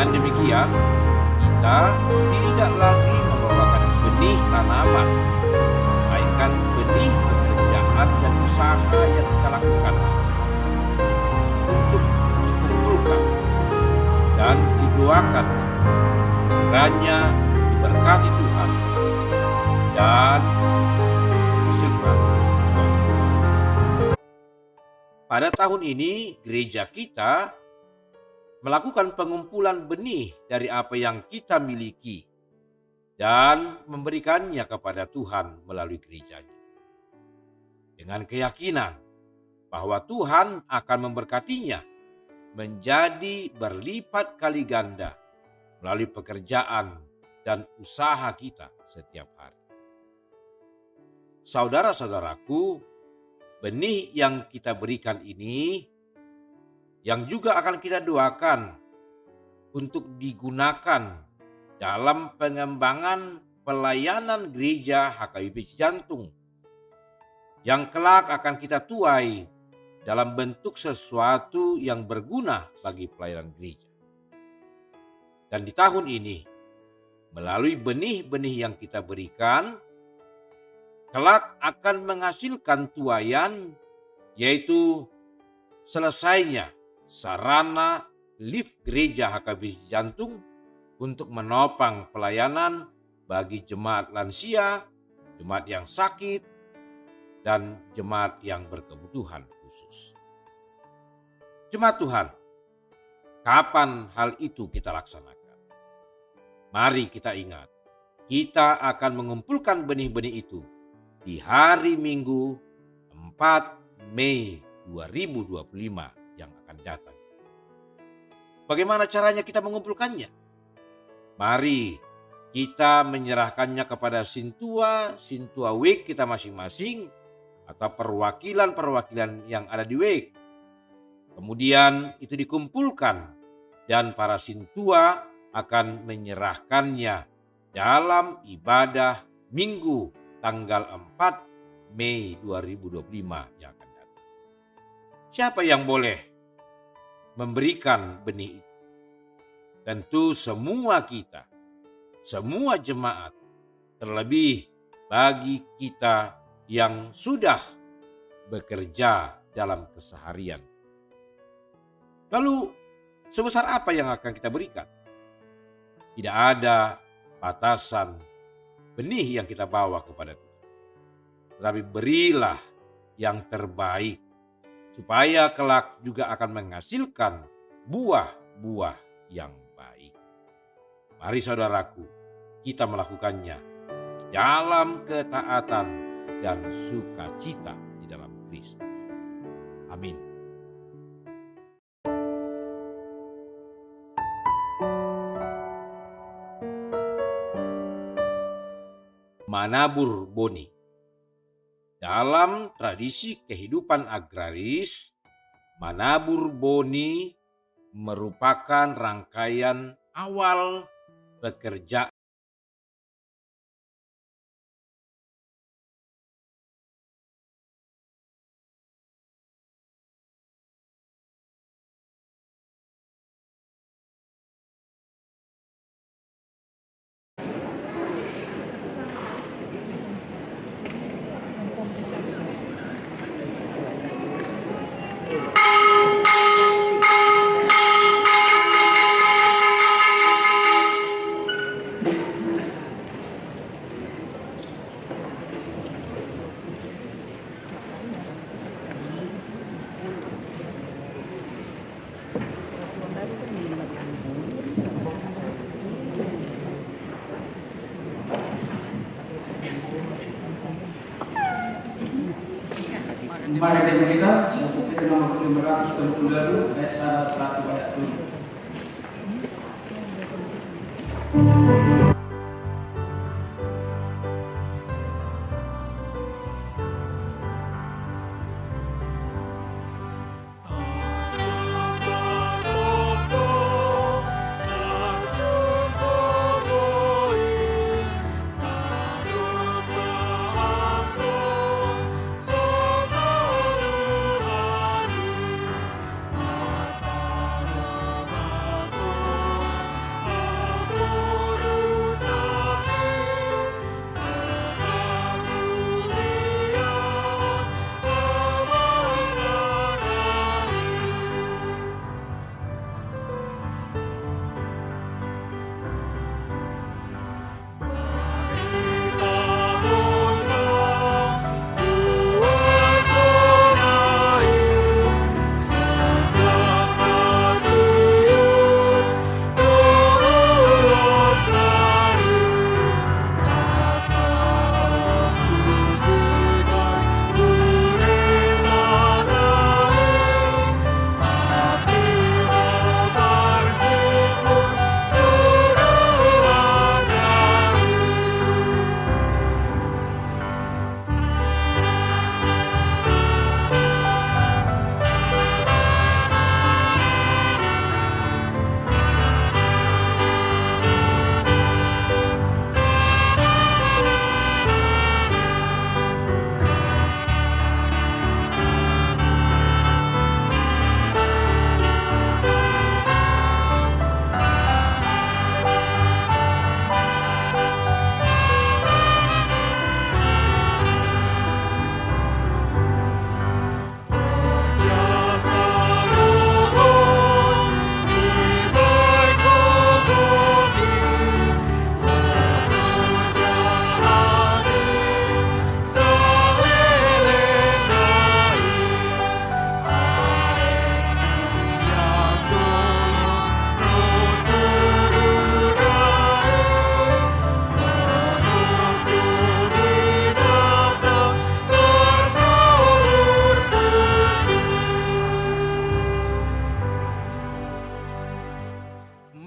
Dengan demikian, kita tidak lagi membawakan benih tanaman, melainkan benih pekerjaan dan usaha yang kita lakukan untuk dikumpulkan dan didoakan kiranya diberkati Tuhan dan dihasilkan buah. Pada tahun ini gereja kita melakukan pengumpulan benih dari apa yang kita miliki dan memberikannya kepada Tuhan melalui gerejanya. Dengan keyakinan bahwa Tuhan akan memberkatinya menjadi berlipat kali ganda melalui pekerjaan dan usaha kita setiap hari. Saudara-saudaraku, benih yang kita berikan ini yang juga akan kita doakan untuk digunakan dalam pengembangan pelayanan gereja HKBP Cijantung yang kelak akan kita tuai dalam bentuk sesuatu yang berguna bagi pelayanan gereja. Dan di tahun ini, melalui benih-benih yang kita berikan, kelak akan menghasilkan tuaian, yaitu selesainya sarana lift gereja HKBP Cijantung untuk menopang pelayanan bagi jemaat lansia, jemaat yang sakit, dan jemaat yang berkebutuhan khusus. Jemaat Tuhan, kapan hal itu kita laksanakan? Mari kita ingat, kita akan mengumpulkan benih-benih itu di hari Minggu 4 Mei 2025 yang akan datang. Bagaimana caranya kita mengumpulkannya? Mari kita menyerahkannya kepada Sintua WEG kita masing-masing atau perwakilan-perwakilan yang ada di WEG. Kemudian itu dikumpulkan dan para Sintua akan menyerahkannya dalam ibadah Minggu tanggal 4 Mei 2025 yang akan datang. Siapa yang boleh memberikan benih itu? Tentu semua kita, semua jemaat, terlebih bagi kita yang sudah bekerja dalam keseharian. Lalu sebesar apa yang akan kita berikan? Tidak ada batasan benih yang kita bawa kepada Tuhan. Tetapi berilah yang terbaik, supaya kelak juga akan menghasilkan buah-buah yang baik. Mari saudaraku, kita melakukannya di dalam ketaatan dan sukacita di dalam Kristus. Amin. Manabur boni. Dalam tradisi kehidupan agraris, manabur boni merupakan rangkaian awal pekerjaan Mari kita berita, kita nomor 522 ayat 1 ayat 7.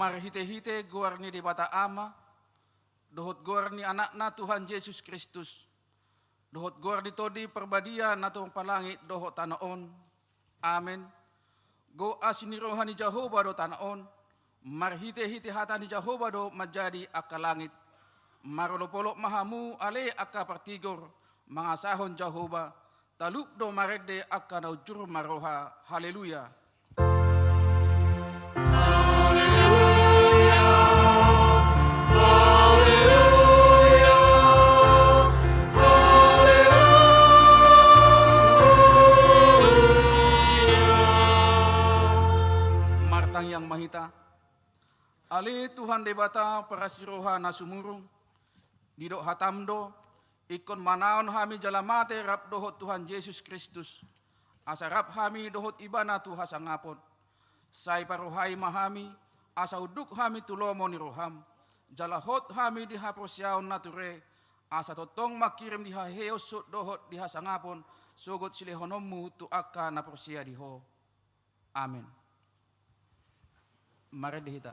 marhite-hite guar ni dibata ama, dohot guar ni anak na Tuhan Yesus Kristus, dohot guar ni todi perbadia na tuong palangit dohot tanaon. Amen. Go asini rohani Jehovah do tanaon, marhite-hite hata ni Jehovah do menjadi akalangit. Marolopolok mahamu ale akka partigor, mga sahon Jehovah, talup do marede akka naujur maroha. Haleluya. Martang yang mahita, ali Tuhan debata parasiroha na sumurung, didok hatamdo, ikon manaon hami jalamate rap dohot Tuhan Yesus Kristus, asarap hami dohot ibana Tuha sangapon, say paruhai mahami, asa uduk hami tulomo ni roham, jalahot hami dihaprosyaon nature, asa totong makirim dihaheos dohot dihasangapon, sugot silehonomu tu akka naprosya diho. Amin. Mari dihita.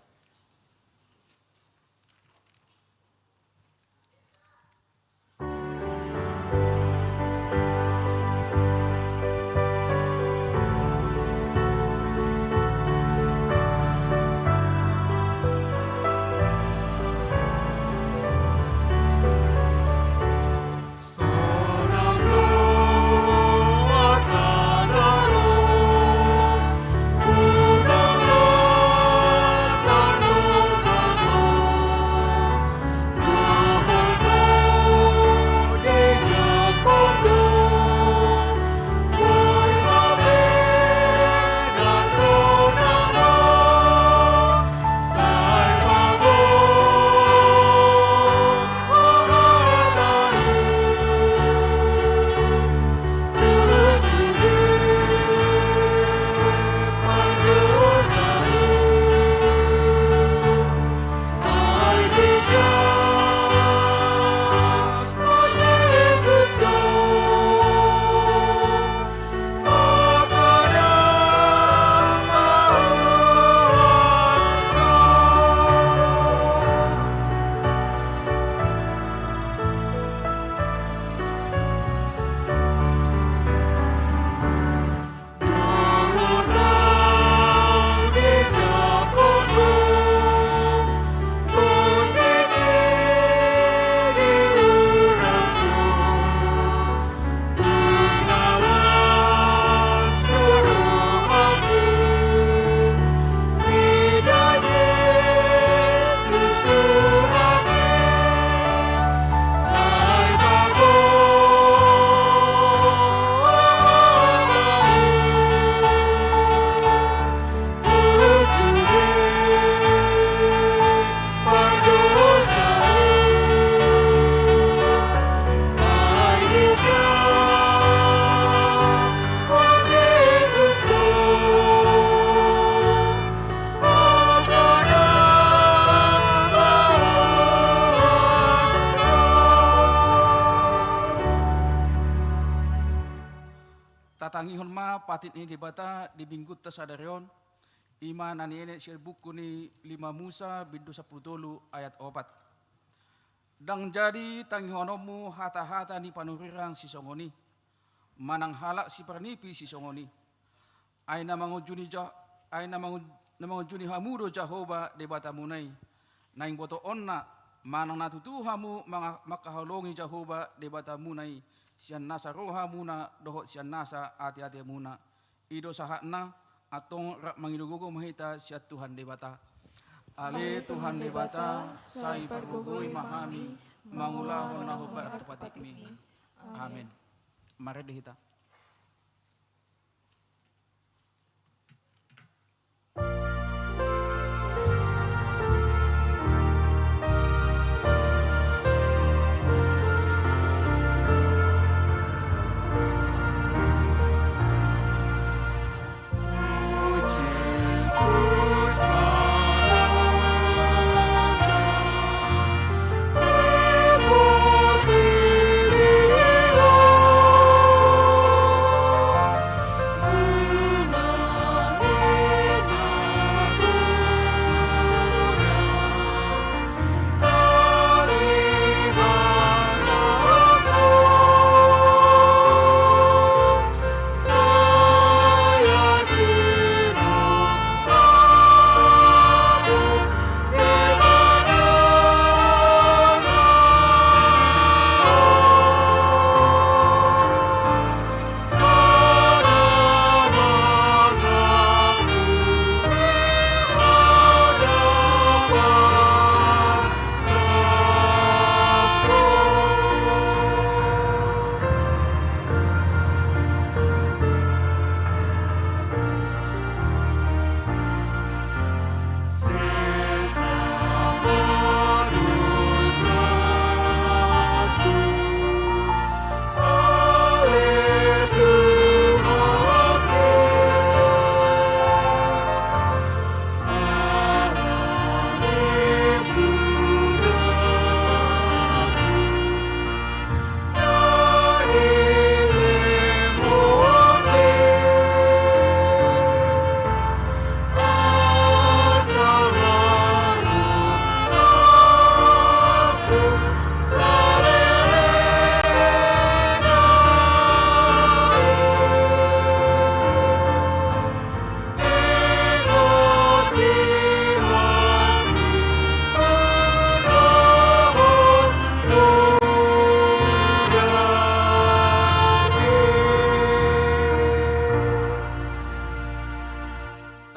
Tatangihon ma patit ini dibata di binggut tasadarion ima naniene siya buku ni 5 Musa bindu 10 ayat 4. Dang jadi tangihonomu hata-hata ni panurirang si songoni, manang halak si pernipi si songoni. Aina mangujuni hamudo Jehovah debata munai. Naing boto onna manang natutuhamu makahalongi Jehovah debata munai. Sian nasa roha muna dohot sian nasa ati-ati muna. Ido sahakna atong rak mangidugugo mahita siat Tuhan debata. Ale Tuhan debata sai pargugoi mahami mangulahon na hubar at patitmi. Amen. Mari dihita. Oh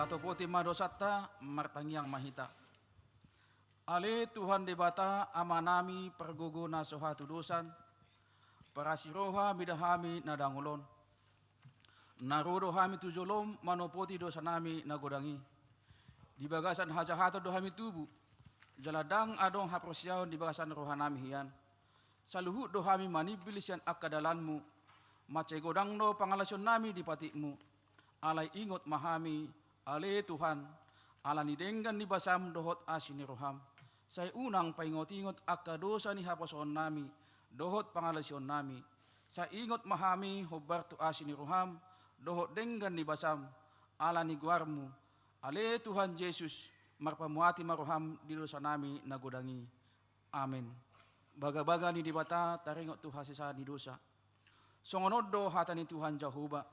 Tato poti madosata martangiang mahita. Ale Tuhan debata amanami perguguna sohatu dosan. Parasiroha bidahami nadangulon. Narudo hami tujolom manopoti dosanami nagodangi. Di bagasan hajahato dohami tubu. Jaladang adong haprosyaon di bagasan rohanami hian. Saluhut dohami manibilisian akadalanmu. Macai godang do pangalasyon nami di patikmu. Alai ingot mahami. Ale Tuhan. Ala nidenggan di basam dohot asini roham. Say unang paingot-ingot akadosa ni hapason nami. Dohot pangalasyon nami. Sa ingot mahami hobartu asini roham. Dohot denggan di basam. Ala ni guarmu. Ale Tuhan Yesus. Marpamuati maroham di dosa nami nagodangi. Amin. Baga-baga ni dibata taringot tu hasisa di dosa. Songonodo hata ni Tuhan Jehovah.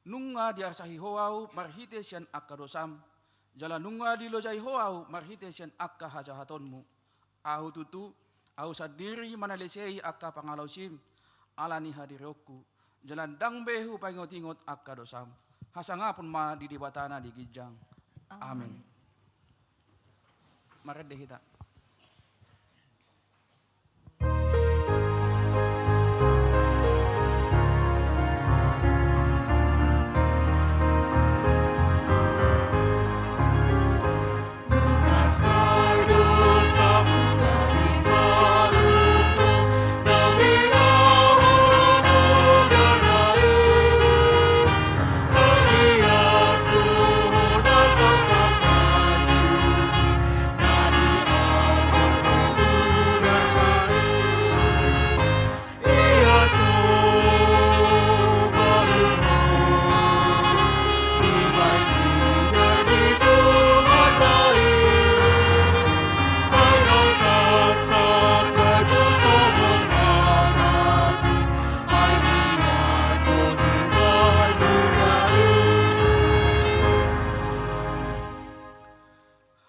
Nunga diarsahi hoau marhite sian akka dosam. Jala nunga di lojai hoau marhite sian akka hajahatonmu. Ahu tutu, ahu sadiri manalesei akka pangalausim. Alani hadirokku. Jalan dang behu paingot-ingot akka dosam. Hasangapun ma di dibatana di gijang. Amin. Mari dehita.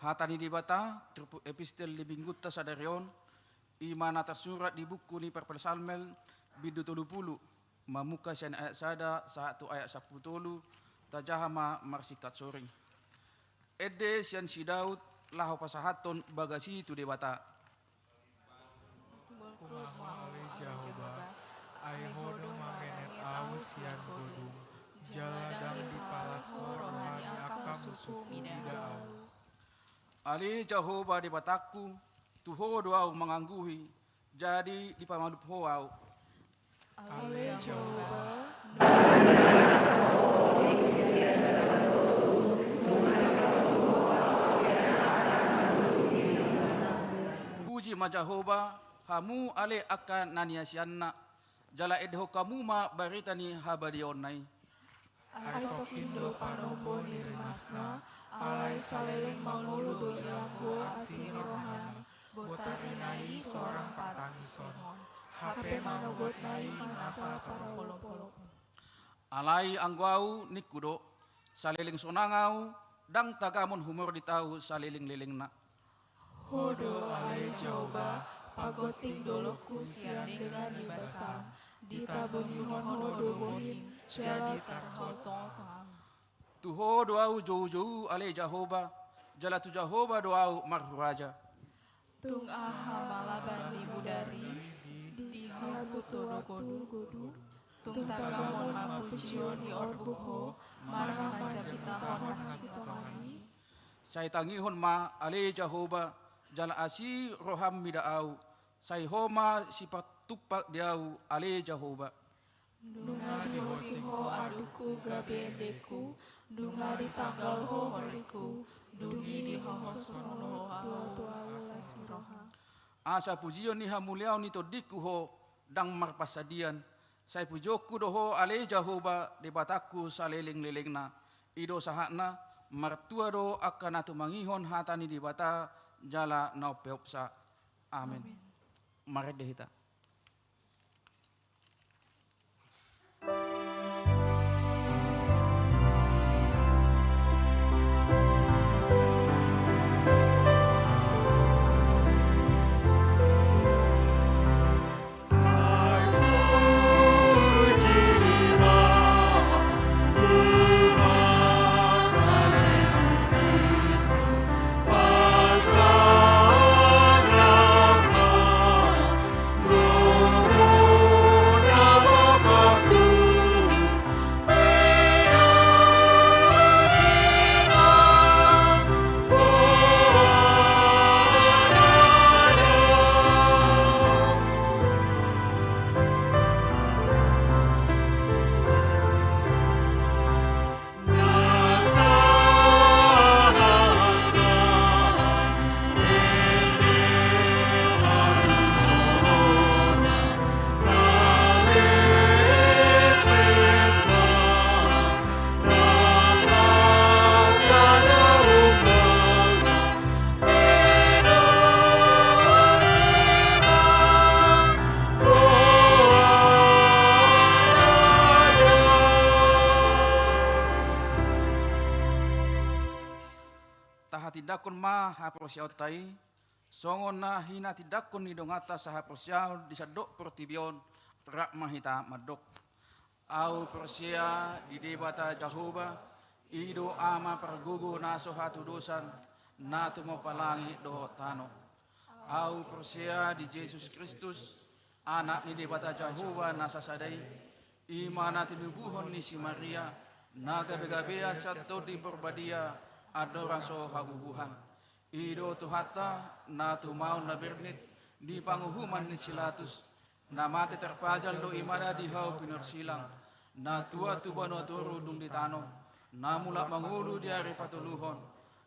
Hatani dibata, trupu epistel libing gutta sadarion, iman atas surat di buku ni perpelsalmel bidu 30, mamuka sian ayat sada, 1 ayat 10, tajahama marsikat soring. Ede sian si Daud, lahu pasahaton bagasi tu debata. Kumaha oleh Jehovah, ai hodo mangenet au sian godung, jaladang di palas rohani akam suku midau. Ali Jehovah di bataku, tuho doau mengangguhi, jadi di pamadup hoau. Ale Jehovah, puji ma Jehovah, hamu ale akan naniasianna, jala edho kamu ma baritani habadionai. ai tokindo panobo nirimasna, alai saleleng mangulu doyago asini rohana, botarinai seorang patangison, hape manogot nai masa parapolo-polo. Alai angguau nikudo, saliling sonangau, dang tagamon humor ditau saliling lilingna. Hodo ale Jehovah, pagoting doloku sian dengan dibasam, ditaboni hodo bohim, jadi tarhotong. Tuho doau jauh-jauh ale Jehovah, jala tu Jehovah doau marhuraja. Tung aha malaban di budari, di hatu godu, tung tagamon mapucio di orbuho, mana macapitahon hasitomani. Say tangihon ma ale Jehovah, jala asi roham midaau, say homa sipatupak diau ale Jehovah. Dunga di hosiho aduku gabedeku, dunga di tanggal ho horiku, dungi di hohosono roha. Asa pujion ni hamuliau ni todiku ho, dang marpasadian. Say pujoku doho ale Jehovah di bataku saliling-lilingna. Ido sahakna, martua do akan atu mangihon hatani di bata, jala naupeopsa. Amin. Mari dehita. Tuhan Yesus tahati-dakon ma haprosiaw tai, songon na hina tidakon ni dongata sa haprosiaw di sadok pertibion rak mahita madok. Au persia di debata Jahoba, ido ama pergugo naso hatu dosan, natu mapalangi doho tano. Au persia di Yesus Kristus, anak ni debata Jahoba nasa sadai, imana tinubuhon ni si Maria, naga begabea sato di berbadia, adoraso habubuhan. Ido tuhata, natu mau na bernit, di panguhuman ni silatus, na mati terpajal do imana di hau pinursilang, na tua tubano turu dung di tano, na mulak mangulu di hari patuluhon,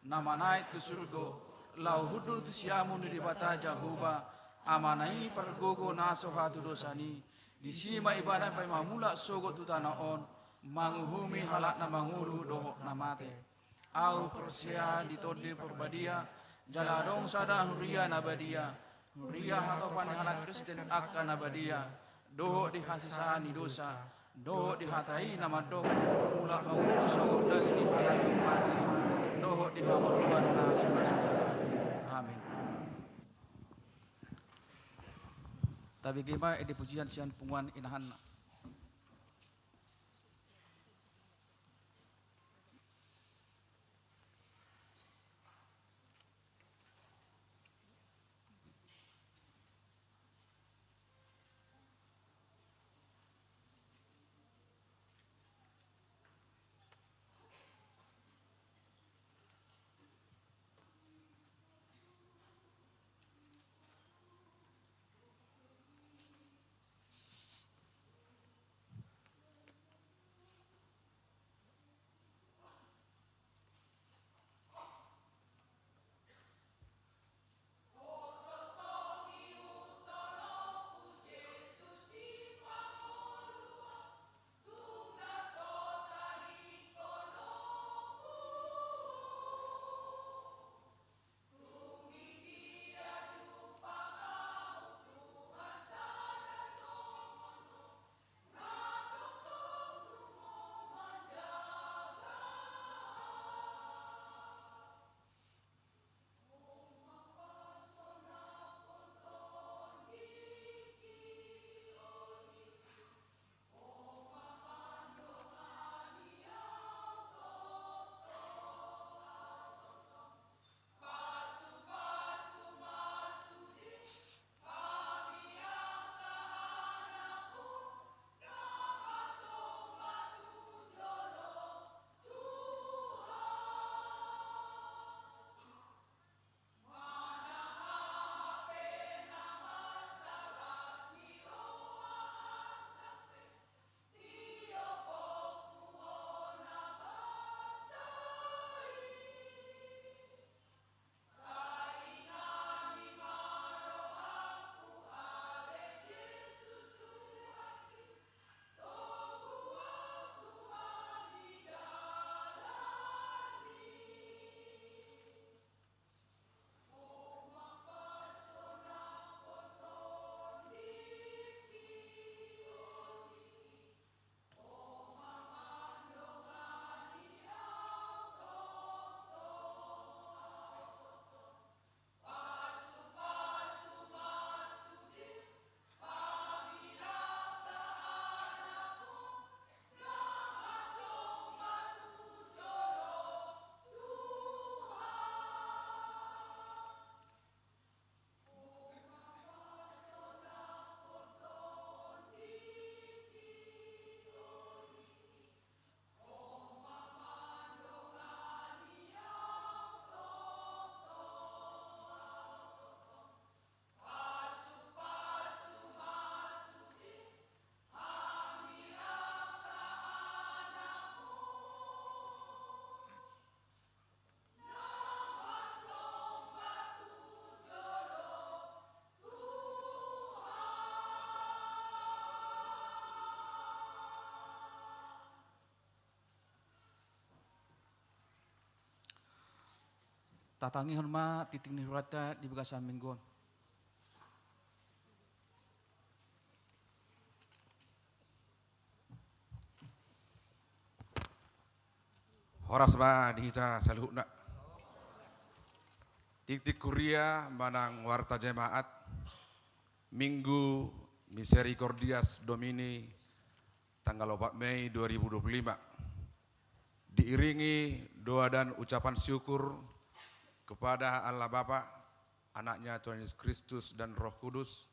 na manait ke surgo, lau hudul siamu ni di bata Jahoba, amanai pergogo naso hatu dosani, di sima ibadah pai mamulak sogo tu tanaon, manguhumi halak na mangulu dohok na mate. Au persia di todi perbadia, jaladong sada huria nabadia, huria hatopan halak Kristen akan nabadia, dohok di hasisani dosa, dohok dihatai nama dok, mulak mangulu sogo dagi di halak mati, dohok di hamaduan nasi. Amin. Tapi gimana edi pujian sian punguan inahan. Tatangi hormat titik nihurata di bagasan mingguan. Horas ba dihija saluhna. Titik kuria manang warta jemaat Minggu Misericordias Domini tanggal 4 Mei 2025. Diiringi doa dan ucapan syukur kepada Allah Bapa, anaknya Tuhan Yesus Kristus dan Roh Kudus.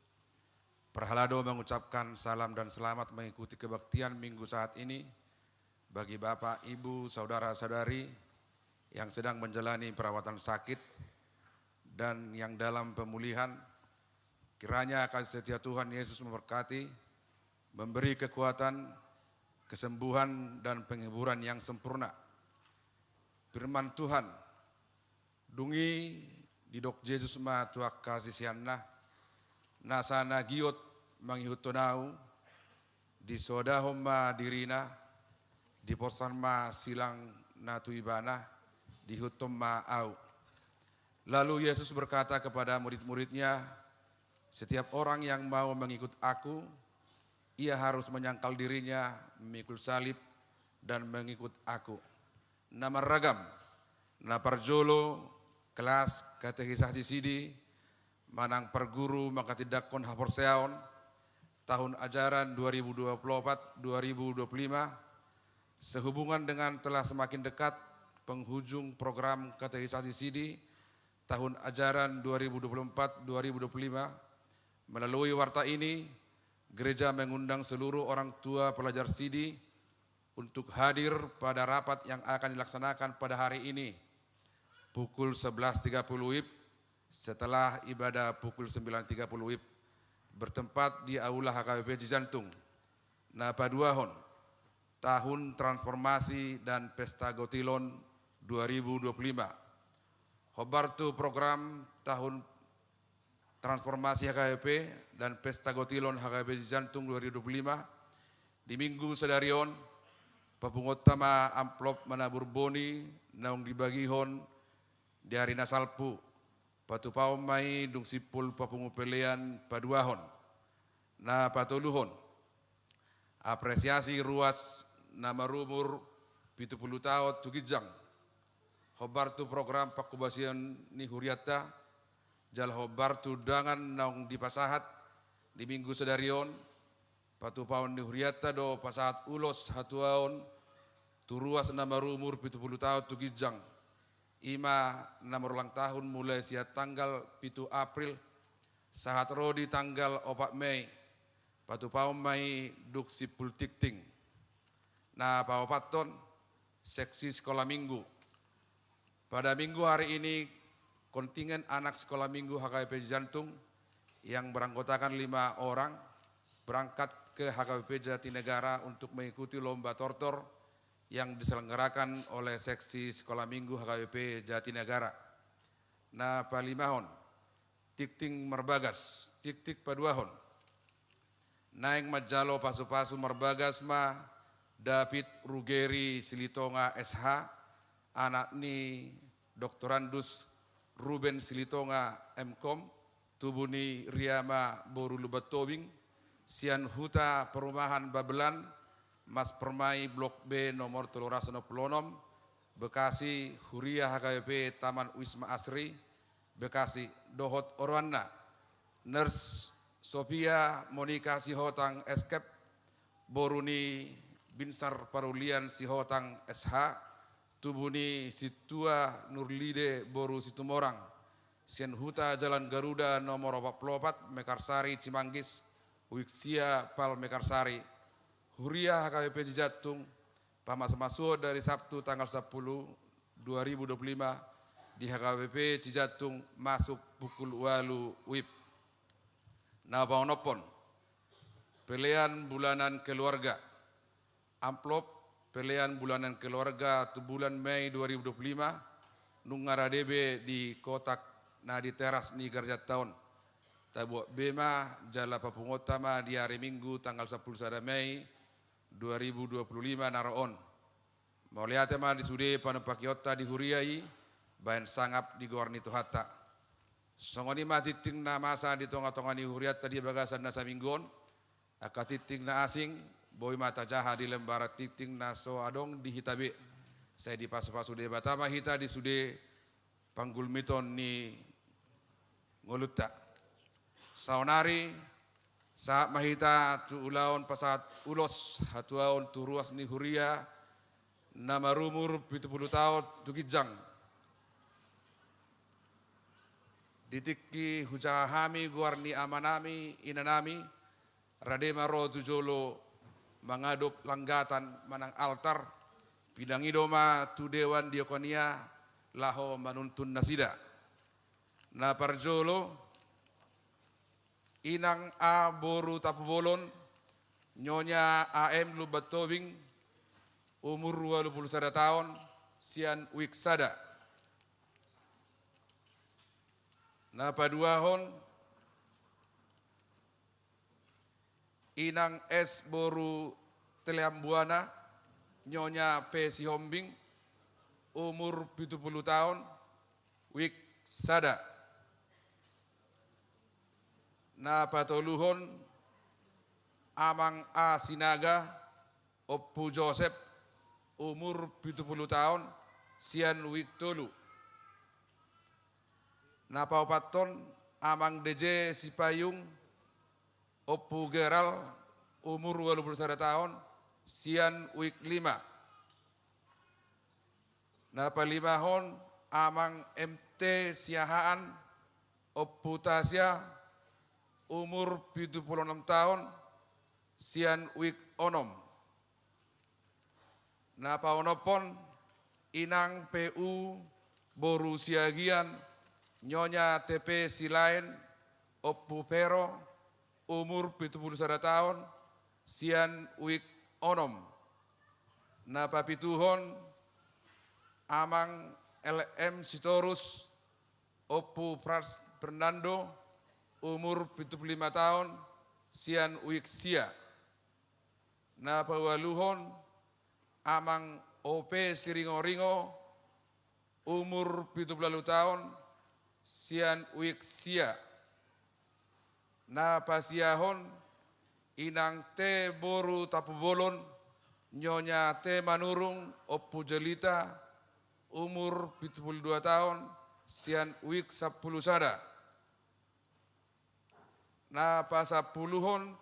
Perhalado mengucapkan salam dan selamat mengikuti kebaktian minggu saat ini bagi Bapak, Ibu, Saudara-saudari yang sedang menjalani perawatan sakit dan yang dalam pemulihan. Kiranya kasih setia Tuhan Yesus memberkati, memberi kekuatan, kesembuhan dan penghiburan yang sempurna. Firman Tuhan, dungi di dok Yesus ma tuak kasih sianna, nasana giot manghihutonau, di sodahom ma dirina, di posan ma silang na tuibana, di hutom ma au. Lalu Yesus berkata kepada murid-muridnya, setiap orang yang mau mengikut aku, ia harus menyangkal dirinya, memikul salib, dan mengikut aku. Nama ragam, naparjolo, kelas katekisasi sidi, manang perguru maka tidak kon haporseaon, tahun ajaran 2024-2025, sehubungan dengan telah semakin dekat penghujung program katekisasi sidi, tahun ajaran 2024-2025, melalui warta ini, gereja mengundang seluruh orang tua pelajar sidi untuk hadir pada rapat yang akan dilaksanakan pada hari ini, pukul 11.30 WIB, setelah ibadah pukul 9.30 WIB, bertempat di Aula HKBP Cijantung. Napaduahon, Tahun Transformasi dan Pesta Gotilon 2025. Hobartu program Tahun Transformasi HKBP dan Pesta Gotilon HKBP Cijantung 2025 di Minggu Sedarion, papungotama amplop manabur boni naung dibagihon di hari nasalpu, patupau mai dung sipul papungupelean paduahon, na patuluhon, apresiasi ruas nama rumur 70 tahun tukijang, hobartu program pakubasian ni huriata, jal hobartu dangan naung di pasahat di Minggu Sedarion, patupaon ni huriata do pasahat ulos hatuaon, turuas nama rumur 70 tahun tukijang, ima nama ulang tahun mulai siat tanggal 7 April, sahat rodi tanggal 4 Mei, patupaon mai duk sipul tikting. Nah pawapaton seksi sekolah minggu. Pada minggu hari ini, kontingen anak sekolah minggu HKBP Cijantung yang beranggotakan 5 orang berangkat ke HKBP Jatinegara untuk mengikuti lomba tortor yang diselenggarakan oleh seksi sekolah minggu HKBP Jatinegara. Nah palimahon, tikting merbagas, tik-tik paduahon, naing majalo pasu-pasu merbagas ma David Rugeri Silitonga SH, anak ni Doktorandus Ruben Silitonga MKom, Tubuni Riama Boru Lubatobing, Sian Huta Perumahan Babelan, Mas Permai Blok B nomor 360, Bekasi Huria HKBP Taman Wisma Asri, Bekasi Dohot Orwana, Nurse Sophia Monika Sihotang Eskep, Boruni Binsar Parulian Sihotang SH, Tubuni Situa Nurlide Boru Situmorang, Sian Huta Jalan Garuda nomor 44 Mekarsari Cimanggis, Wiksia Pal Mekarsari, Huria HKBP Cijantung, pamas-masuh dari Sabtu tanggal 10 2025 di HKBP Cijantung masuk pukul 8 WIB. Napaonopon, pilihan bulanan keluarga, amplop pilihan bulanan keluarga bulan Mei 2025 nungaradebe di kotak na di teras ni kerja tahun tabuak bema jala papungotama di hari Minggu tanggal 10 Mei 2025 naroon mauliatema di sude panupakiota di huriai bayan sangap di gornito hatta songoni matiting na masa di tonga-tonga di huriata di bagasan nasa minggon akatiting na asing boy mata jaha di lembaran titing naso adong di hitabe. Saya di pasu-pasu de batama hita di sude panggulmiton ni ngolutta. Saonari saat mahita tu ulaon pasat ulos hatuaon tu ruas ni huria nama rumur 70 tahun tu kijang. Ditikki hujahami guarni amanami inanami radema ro tujolo mengadop langgatan manang altar pidangidoma tu dewan diokonia laho manuntun nasida. Na parjolo inang a boru tapubolon nyonya AM Lubatobing umur 21 tahun sian wiksada. Na paduahon inang S boru Teleambuana nyonya P Sihombing umur 70 tahun wiksada. Na patoluhon amang A Sinaga Oppu Joseph umur 70 tahun sian wiktolu. Na paupaton amang DJ Sipayung Oppu Geral umur 21 tahun sian wik 5. Na palimahon amang MT Siahaan Oppu Tasya umur 76 tahun sian wik onom. Na paonopon inang PU boru siagian nyonya TP Silain Oppu Pero umur 71 tahun sian wik onom. Na papituhon amang LM Sitorus Oppu Pras Fernando umur 75 tahun sian wik sia. Na pawaluhon amang OP Siringo-ringo umur 70 tahun sian wik sia. Na pasiahon inang T boru tapubolon nyonya T Manurung Oppu Jelita umur 72 tahun sian wik 10 sada. Na pasapuluhon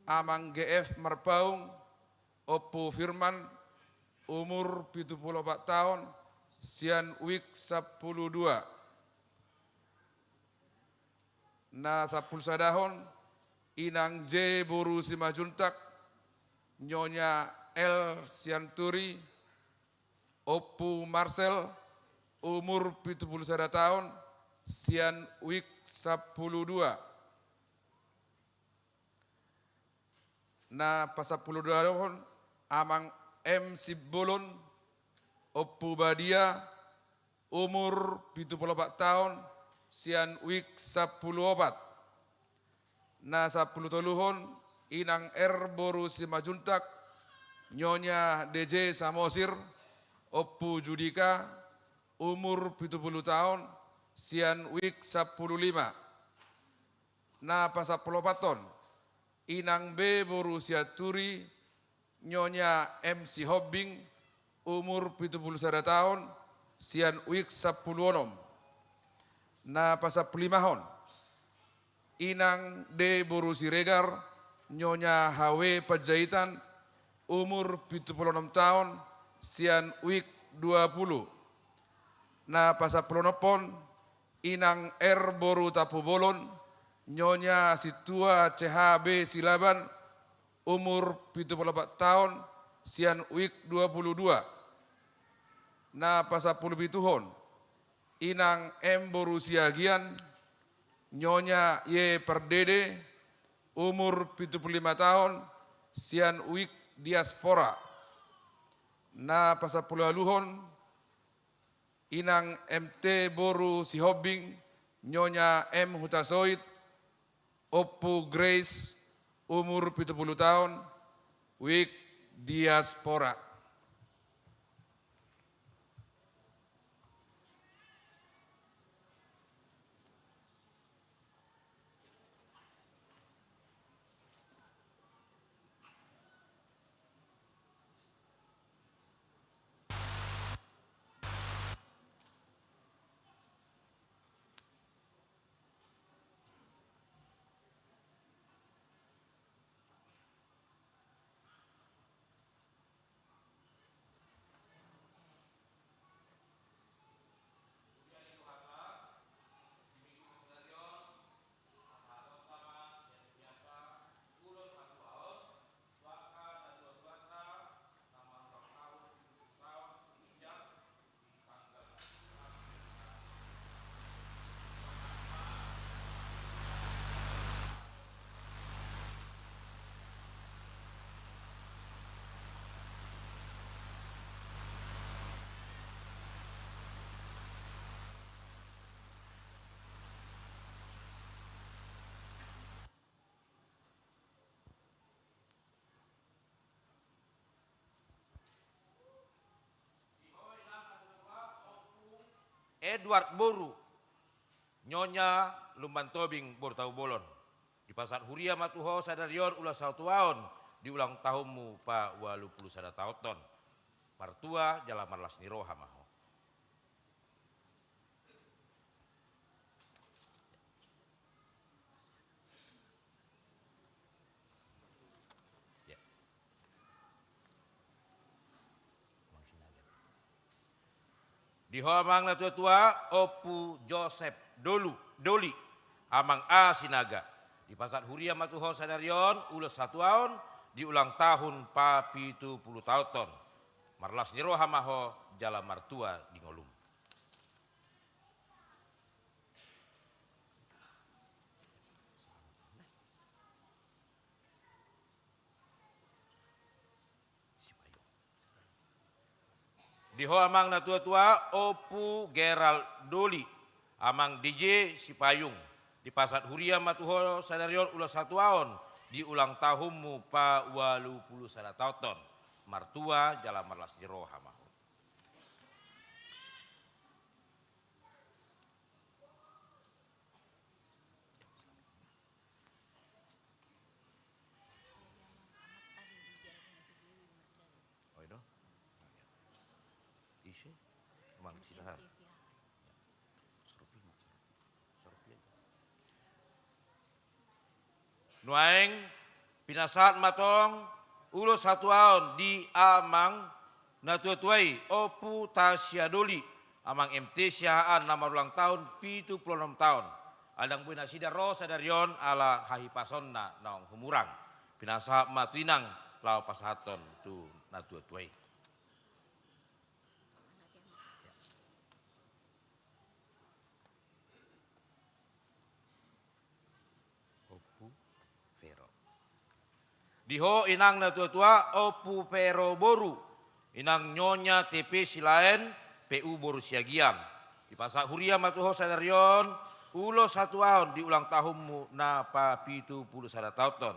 amang GF Merbaung Oppu Firman umur 74 tahun sian wik 12. Na 10 sadahon inang J boru Simajuntak nyonya L Sianturi Oppu Marcel umur 71 tahun sian wik 12. Na pasapuluh dahon amang M Sibolon Oppu Badia umur 74 tahun sian wik 14. Na 10 toluhon inang R boru Simajuntak nyonya DJ Samosir Oppu Judika umur 70 tahun sian wik 15. Na pasapuluh paton inang B boru Siaturi nyonya MC Hobbing umur 71 tahun sian wik 10 onom. Na pasaplimahon inang D boru Siregar nyonya HW Pajaitan umur 76 tahun sian wik 20. Na pasapulonopon inang R boru Tapubolon nyonya Situa CHB Silaban umur 74 tahun sian wik 22. Na pasapuluh bituhon inang M boru Siagian nyonya Y Perdede umur 75 tahun sian wik diaspora. Na pasapuluh aluhon inang MT boru Sihobing nyonya M Hutasoid Oppu Grace umur 70 tahun wik diaspora. Edward Boru, Nyonya Lumban Tobing Bortau Bolon. Di pasat Huria Matuho Sadarion ulah 1 tahun di ulang tahunmu pa 81 tahun. Martua Jalamar Lasniroha maho. Di amang na tua Opu Joseph Doli amang A Sinaga. Di pasat Huria Matuho Sadarion ulah 1 tahun di ulang tahun pa 70 tahun. Marlas niroha maho jala martua di ngolum. Di amang na tua Opu Gerald Doli amang DJ Sipayung. Di pasat Huria Matuho Sadarion ulah 1 tahun di ulang tahunmu pa 81 tahun. Martua jala marlas niroha maho. Isu, mang silahan. Nuaeng pinasat matong ulo 1 tahun di amang natutuai Opu Tasya Doli amang MT Siaan nama ulang tahun 76 tahun. Adang buina sida rosa darion ala hahipasonna naong humurang. Pinasa matuinang lau pasaton tu natutuai. Diho inang na tua Opu Pero Boru, inang Nyonya TP Silaen PU Boru Siagian. Di pasar Huria Matuho Sadarion, ulo 1 tahun di ulang tahunmu na pa 71 tahun.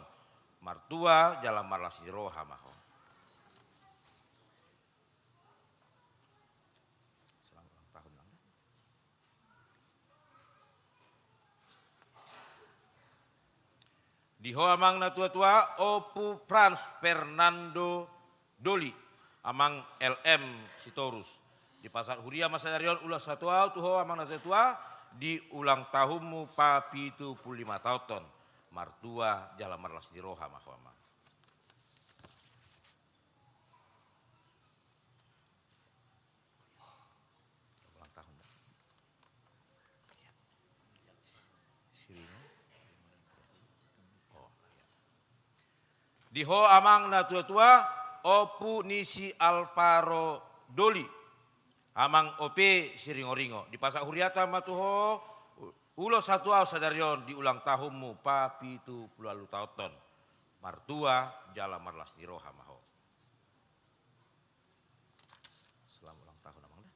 Martua jalan marlas niroha maho. Diho amang na tua Opu Franz Fernando Doli amang LM Sitorus. Di pasar Huria Masadarion ulah 1 tahun tuho amang na tua di ulang tahunmu pa 75 tahun. Martua jala marlas diroha maho amang. Ulang tahun. Diho amang na tua Opu Nisi Alparo Doli amang OP Siringoringo. Di pasar Huriata Matuho ulo 1 tahun Sadarion di ulang tahunmu pa 70 tahun. Martua jala marlas diroha maho. Selamat ulang tahun amang dah.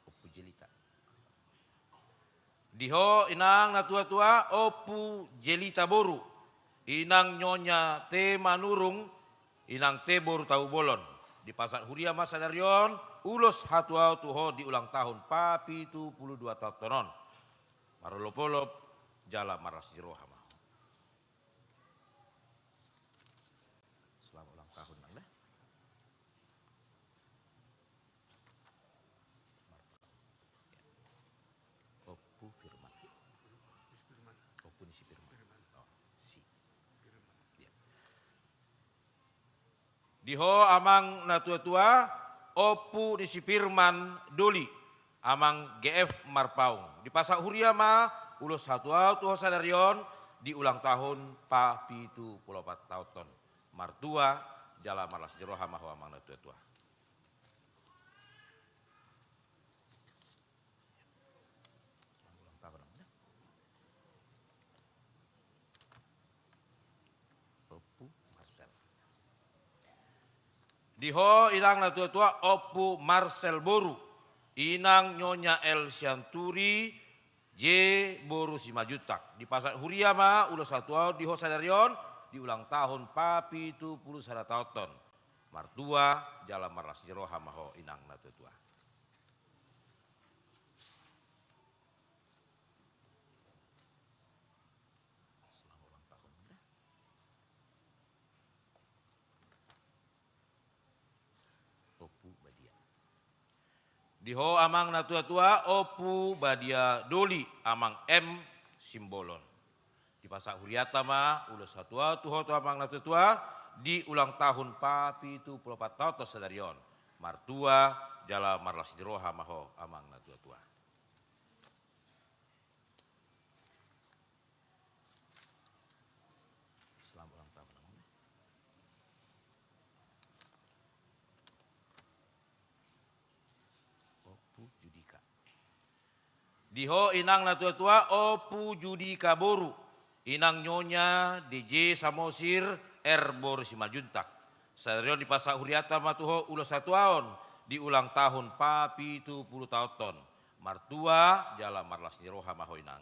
Opu Jelita. Diho inang na tua Opu Jelita Boru, inang Nyonya T Manurung, inang T Boru Tau Bolon. Di pasar Huria Masadarion, ulos 1 tahun tuho di ulang tahun pa 72 tahun. Marolopolop jala maras diroha maho. Selamat ulang tahun nang dah. Opu Firman. Opu Nisi Firman. Oh, si. Ya. Diho amang na tua Opu Nisi Firman Doli amang GF Marpaung. Di pasar Huria ma ulos 1 tahun tuho Sadarion di ulang tahun pa 74 tahun. Martua jala malas jeroha maho amang na tua. Diho inang na tua Opu Marcel Boru, inang Nyonya El Sianturi J Boru Simajutak. Di pasar Huria ma ulo 1 tahun diho Sadarion di ulang tahun pa 71 tahun. martua jala marlas jero hamaho inang na tutua. Diho amang na tua-tua opu badia doli amang M simbolon. Di pasak huriata ma ulos satua tuho tu amang na tua di ulang tahun papi tu pelopat tautos sedarion. Martua jala marlas jeroha maho amang na tua-tua. Selamat ulang tahun. Judika. Diho inang na tua-tua opu judika boru. Inang nyonya DJ Samosir Erbor Simajuntak. Sadarion di pasak huriata matuho ulo satuaon di ulang tahun papi 70 tahun. Martua jala marlas nyeroha maho inang.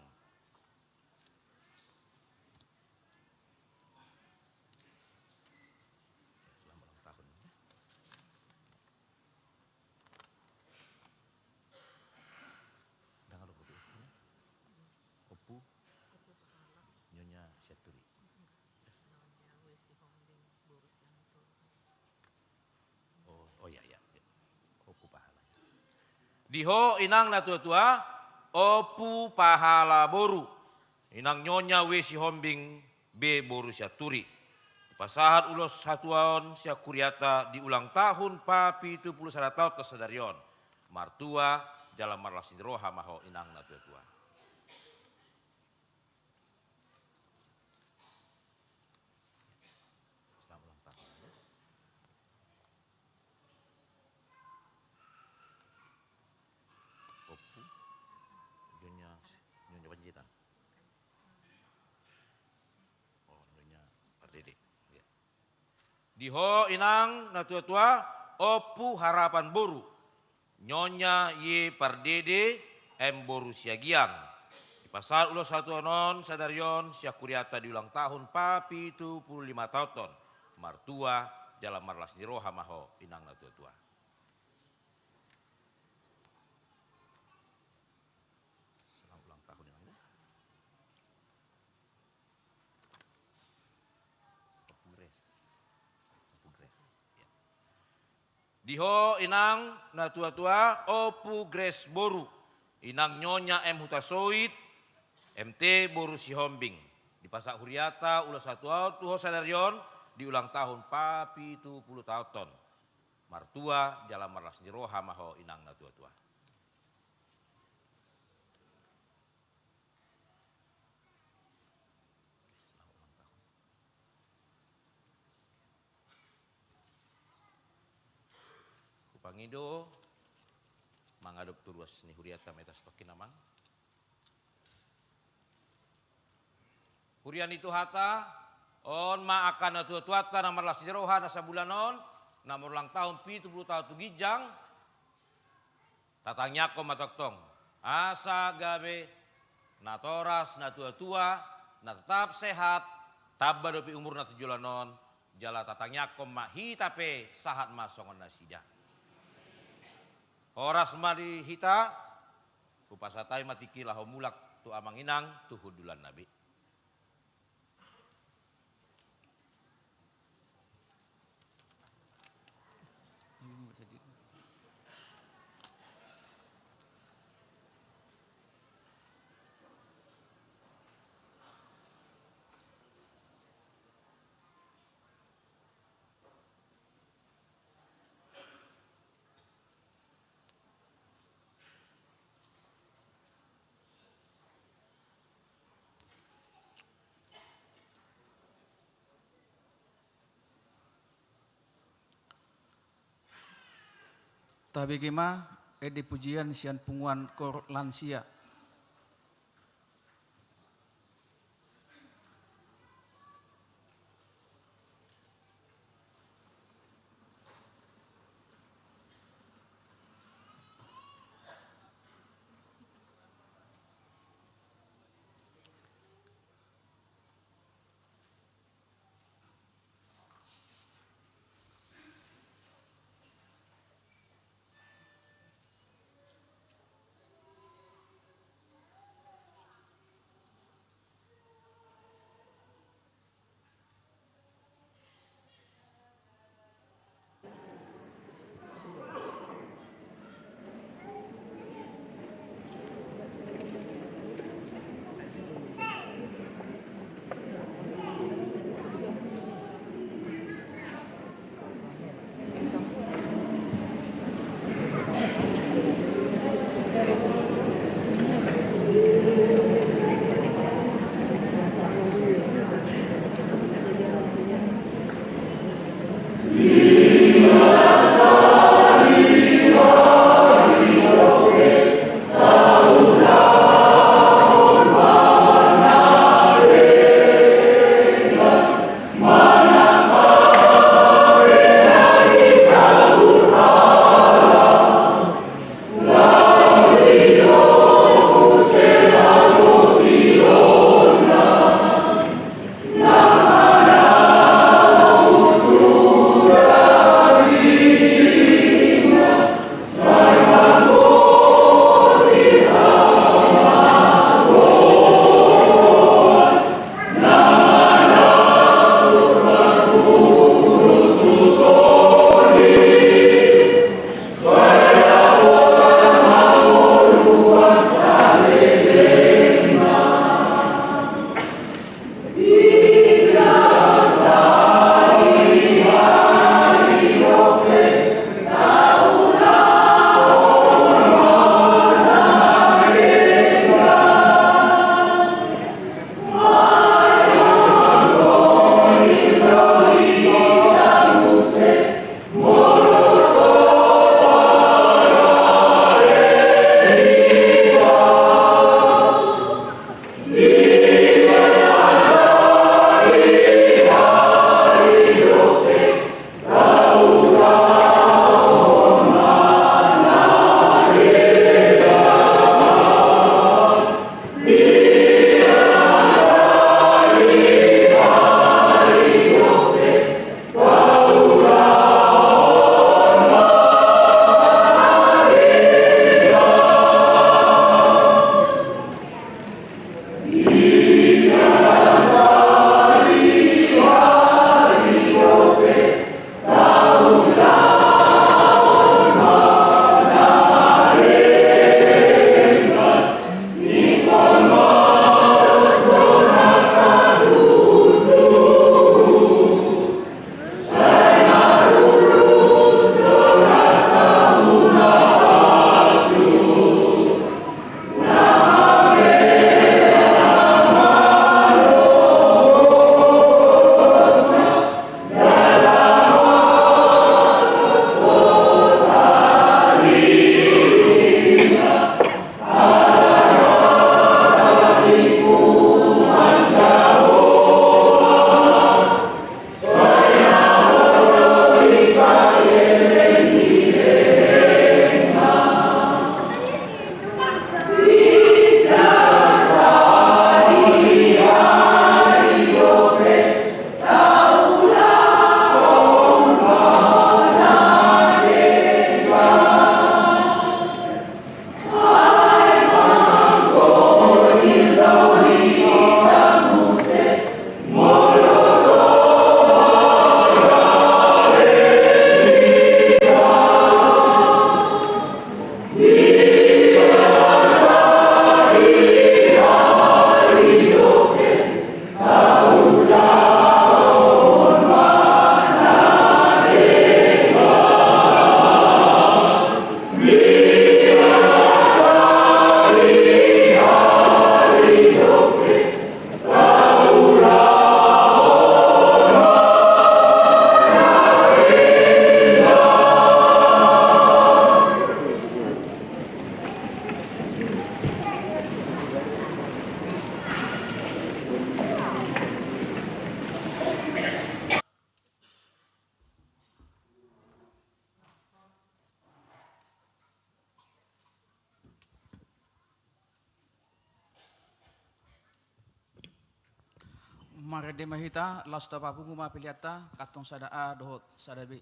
Diho inang na tua-tua opu pahala boru. Inang nyonya wesi hombing be boru sia turi. Pasahat ulos satuaon sia kuriata di ulang tahun papi 71 tahun kesedarion. Martua jalan marlas roha maho inang na tua-tua. Diho inang na tua-tua opu harapan boru. Nyonya ye pardede em boru siagian. Di pasal ulos satu non sadarion sia kuriata di ulang tahun papi 75 tahun. Martua jalan marlas niroha maho inang na tua-tua. Diho inang na tua-tua opu Grace boru. Inang nyonya M hutasoit MT boru si hombing. Di pasak huriata ulas satuaon tuho sadarion di ulang tahun papi 70 tahun. Martua jalan marlas jeroha maho inang na tua-tua. Pangido mangadop turuas ni huriata metas tokin namang. Hurian itu hata on ma akan tua-tuata namar las jeroha nasa bulanon namur ulang tahun 70 tahun tu gijang tatangnya ko matoktong asa gabe na toras na tua-tua na tetap sehat tabba dopi umur na tujulanon jala tatangnya ko mahitape sahat masongon na sida. Horas mari hita upasatai matiki laho mulak tu amang inang tu hudulan nabi. Tabegema edi pujian sian punguan kor lansia. Marede mahita lasta papungu mapiliata katong sada a dohot sada b.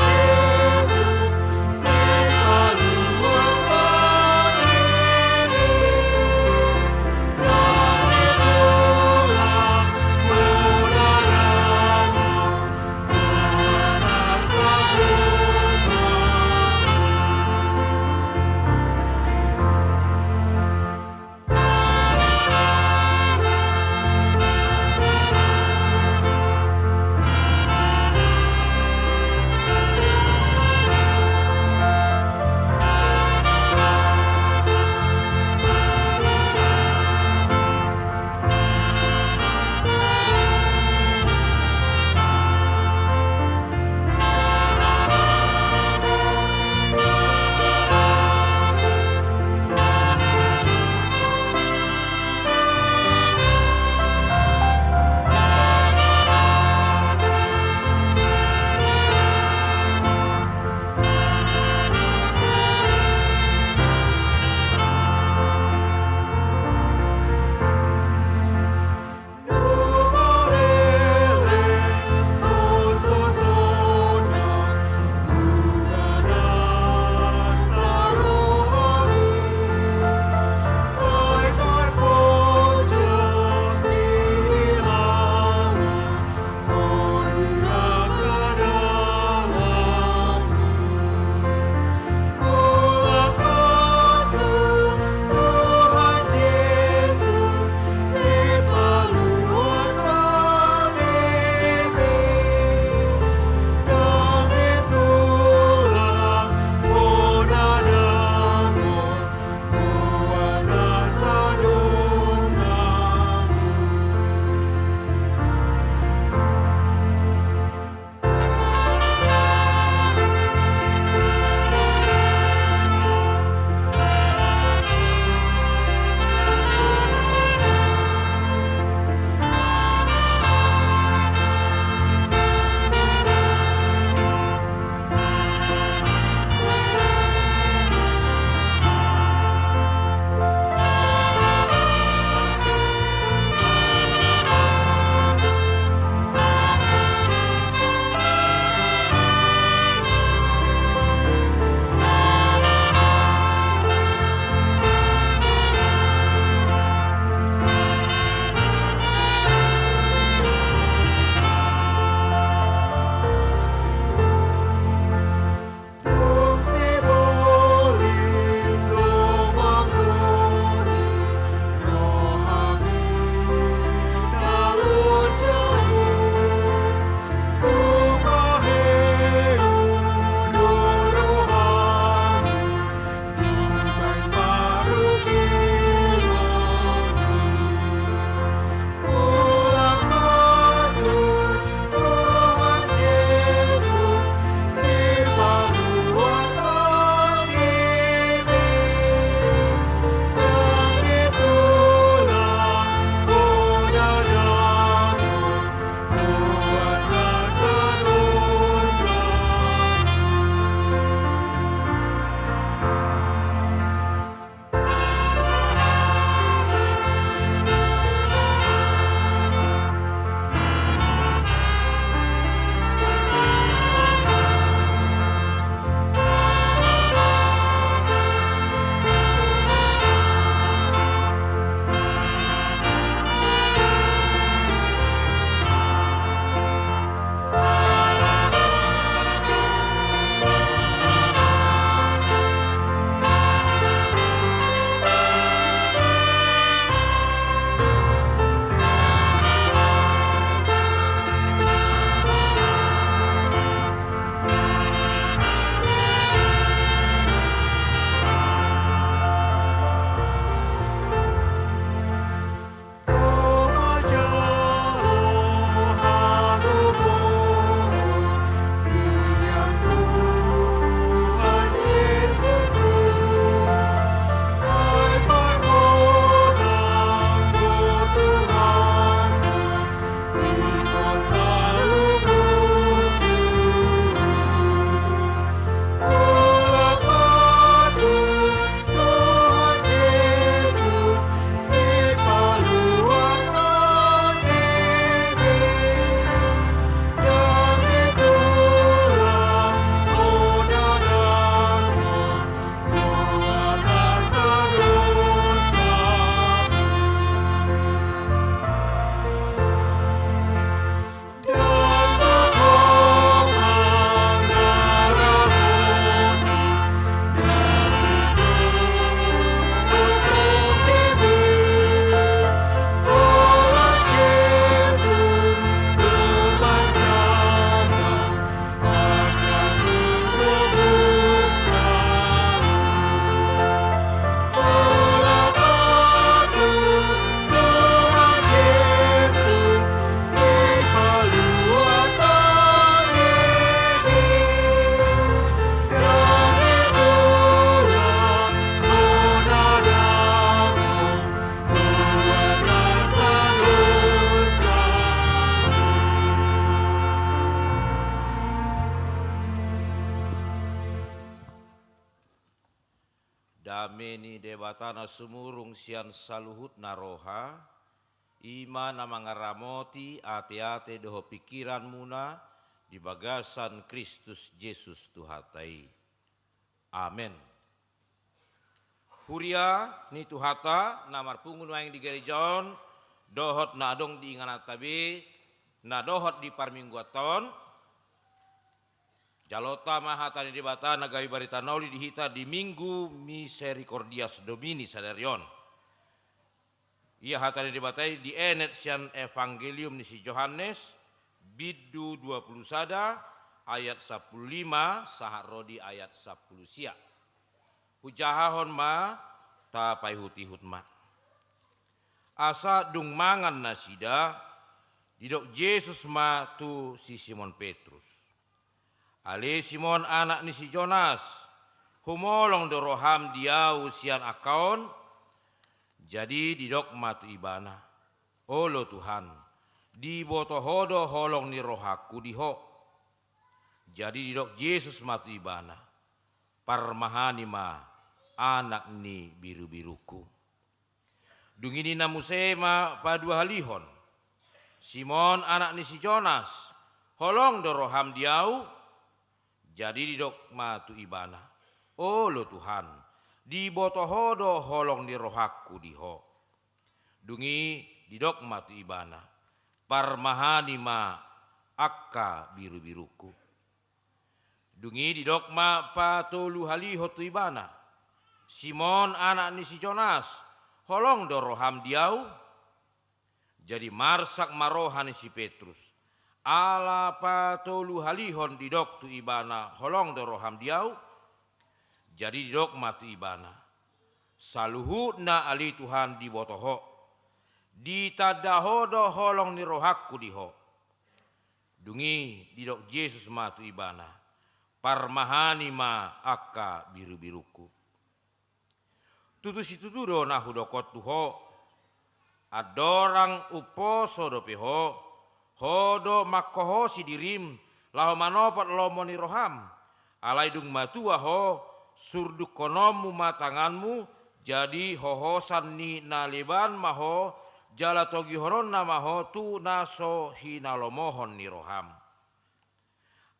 Yesus, sing Kameni debatana sumurung sian saluhut naroha, ima namangaramoti ate-ate doho pikiran muna di bagasan Kristus Yesus Tuhatai. Amen. Huria ni Tuhata namar pungun waing di gerejaon dohot na adong di inganat tabi na dohot di parmingguaton jalota mahatani debata nagawi barita nauli dihita di Minggu Misericordias Domini sadarion. Ia hatani debatai di enet sian evangelium ni si Johannes bidu 20 sada ayat 15 sahak rodi ayat 10 sia. Hujahahon ma ta paihut-ihut ma. Asa dung mangan nasida didok Yesus ma tu si Simon Petrus. Ale Simon anak ni si Jonas humolong doroham diau sian akaon jadi didok matu ibana. Olo Tuhan di botohodo holong ni rohaku diho. Jadi didok Yesus matu ibana. Parmahani ma anak ni biru-biruku. Dungini namusema padua halihon. Simon anak ni si Jonas holong doroham diau jadi didok matu ibana. Olo Tuhan di botohodo holong ni rohaku diho. Dungi didok matu ibana. Parmahani ma akka biru-biruku. Dungi didok ma patolu haliho tu ibana. Simon anak ni si Jonas holong doroham diau jadi marsak marohan si Petrus. Ala patolu halihon didok tu ibana holong doroham diau jadi didok matu ibana. Saluhut na ali Tuhan di botoho di tadahodo holong ni rohaku diho. Dungi didok Yesus matu ibana. Parmahani ma akka biru-biruku. Tutusi tutudo na hudokot tuho. Adorang uposo dopeho. Hodo makoho si dirim. Laho manopat lomo ni roham. Alaidung matua ho. Surduk konomu matanganmu. Jadi hohosan ni naliban maho. Jala togi horon namaho tu naso hinalomohon ni roham.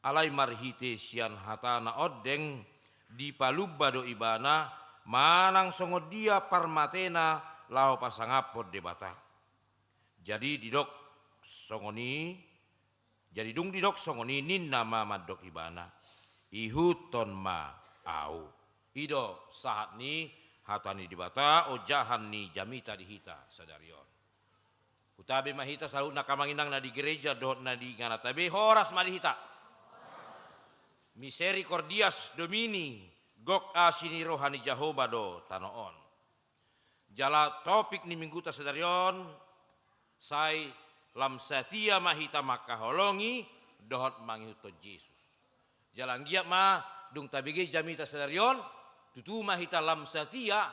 Alai marhite sian hatana odeng di palubado ibana. Manang songodia parmatena lao pasangapod debata. Jadi didok songoni. Jadi dung didok songoni nin nama madok ibana. Ihuton ma au. Ido saat ni hatani debata ojahan ni jamita dihita sadarion. Utabe mahita selalu nakamanginang na di gereja dohot na di nganatabe horas madihita. Misericordias Domini. Gok asini rohani Jehovah do tanoon. Jala topik ni minggu tasadarion. Sai lam setia mahita makaholongi dohot mangihuto Yesus. Jalang giat ma dung tabigi jamita sadarion. Tutu mahita lam setia.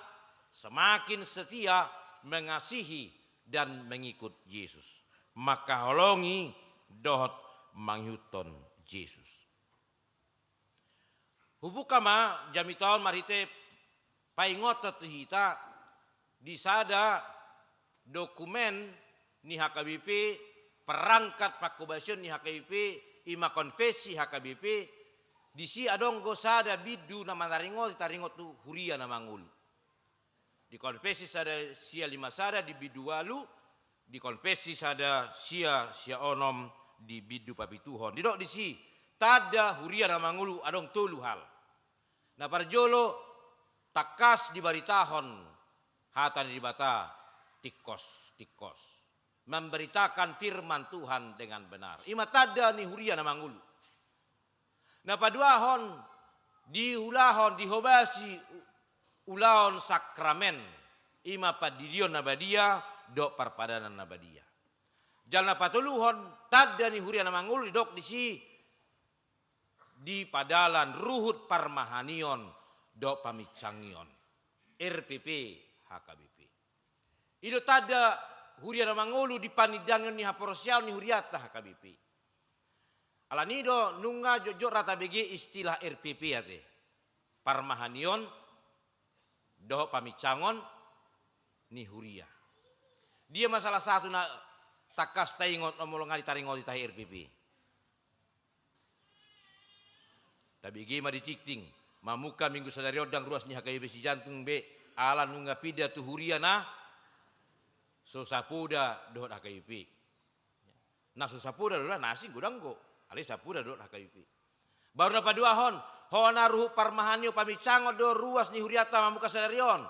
Semakin setia mengasihi dan mengikut Yesus. Makaholongi dohot manghuton Yesus. Hubukama jamitaon marite paingot hita disada dokumen ni HKBP perangkat pakubasion ni HKBP ima konfesi HKBP disi adong gosada bidu nama taringot tu huria nama ngulu. Di konfesi sada sia 5 sada di bidu walu, di konfesi sada sia onom di bidu papituhon. Didok disi tada huria nama ngulu adong tolu hal. Nah parjolo takas di baritahon hatan di bata tikos memberitakan firman Tuhan dengan benar. Ima tada ni huria na mangulu. Nah paduahon diulahon dihobasi ulaon sakramen ima padidion nabadia dok parpadanan nabadia. Jalna patuluhon tada ni huria na mangulu dok disi di padalan ruhut parmahanion do pamicangion RPP HKBP. Ido tada huria na mangulu di panidangan ni haporosial ni huriata HKBP. Alanido nunga jojo rata BG istilah RPP ate. Parmahanion doh pamicangon ni huria. Dia masalah satu na takas taingot omolongan ditaringot di tahi RPP. Tapi gima ditikting mamuka minggu sadari odang ruas ni hakai besi jantung be ala nunga pida tu huria na so sapuda doh HKIP. Nah so sapuda doh nasi gudanggo ali sapuda doh HKIP. Baru dapat dua hona ruhu parmahanio pamicangot do ruas ni huriata mamuka sadarion.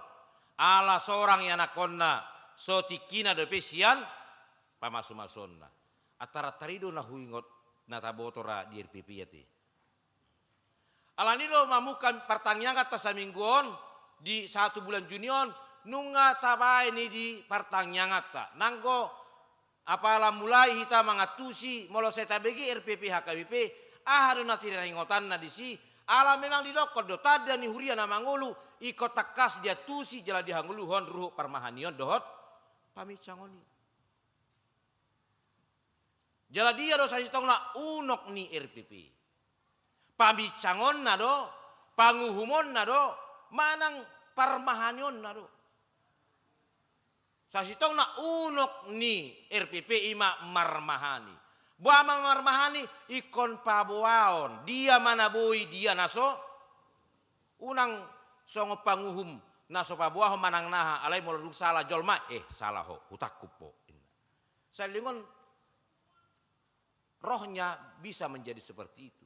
Ala seorang yang nakonna so tikina do pesian pamasu-masonna. Atara tarido na huingot na tabotora di RPP yati. Alani lo mamukan pertanyaan kata samingguon di 1 bulan Junion nunga tabai ni di pertanyaan kata. Nanggo apalah mulai kita mengatusi molo saya tabegi RPP HKBP ahadu na tidak ingotan na di si ala memang didokot do tada ni huria na mangulu ikot takas dia tusi jala dihanguluhon ruh parmahanion dohot pamicangoni. Jala dia do sa sitong na unok ni RPP. Pamicangon na do, panguhumon na do, manang parmahanion na do. Sa sitong na unok ni RPP ima marmahani. Buama marmahani ikon pabuaon. Dia manabui dia naso. Unang songo panguhum naso pabuaho manang naha. Alay mo salah jolma. Salah ho. Utakku po. Saya lingon rohnya bisa menjadi seperti itu.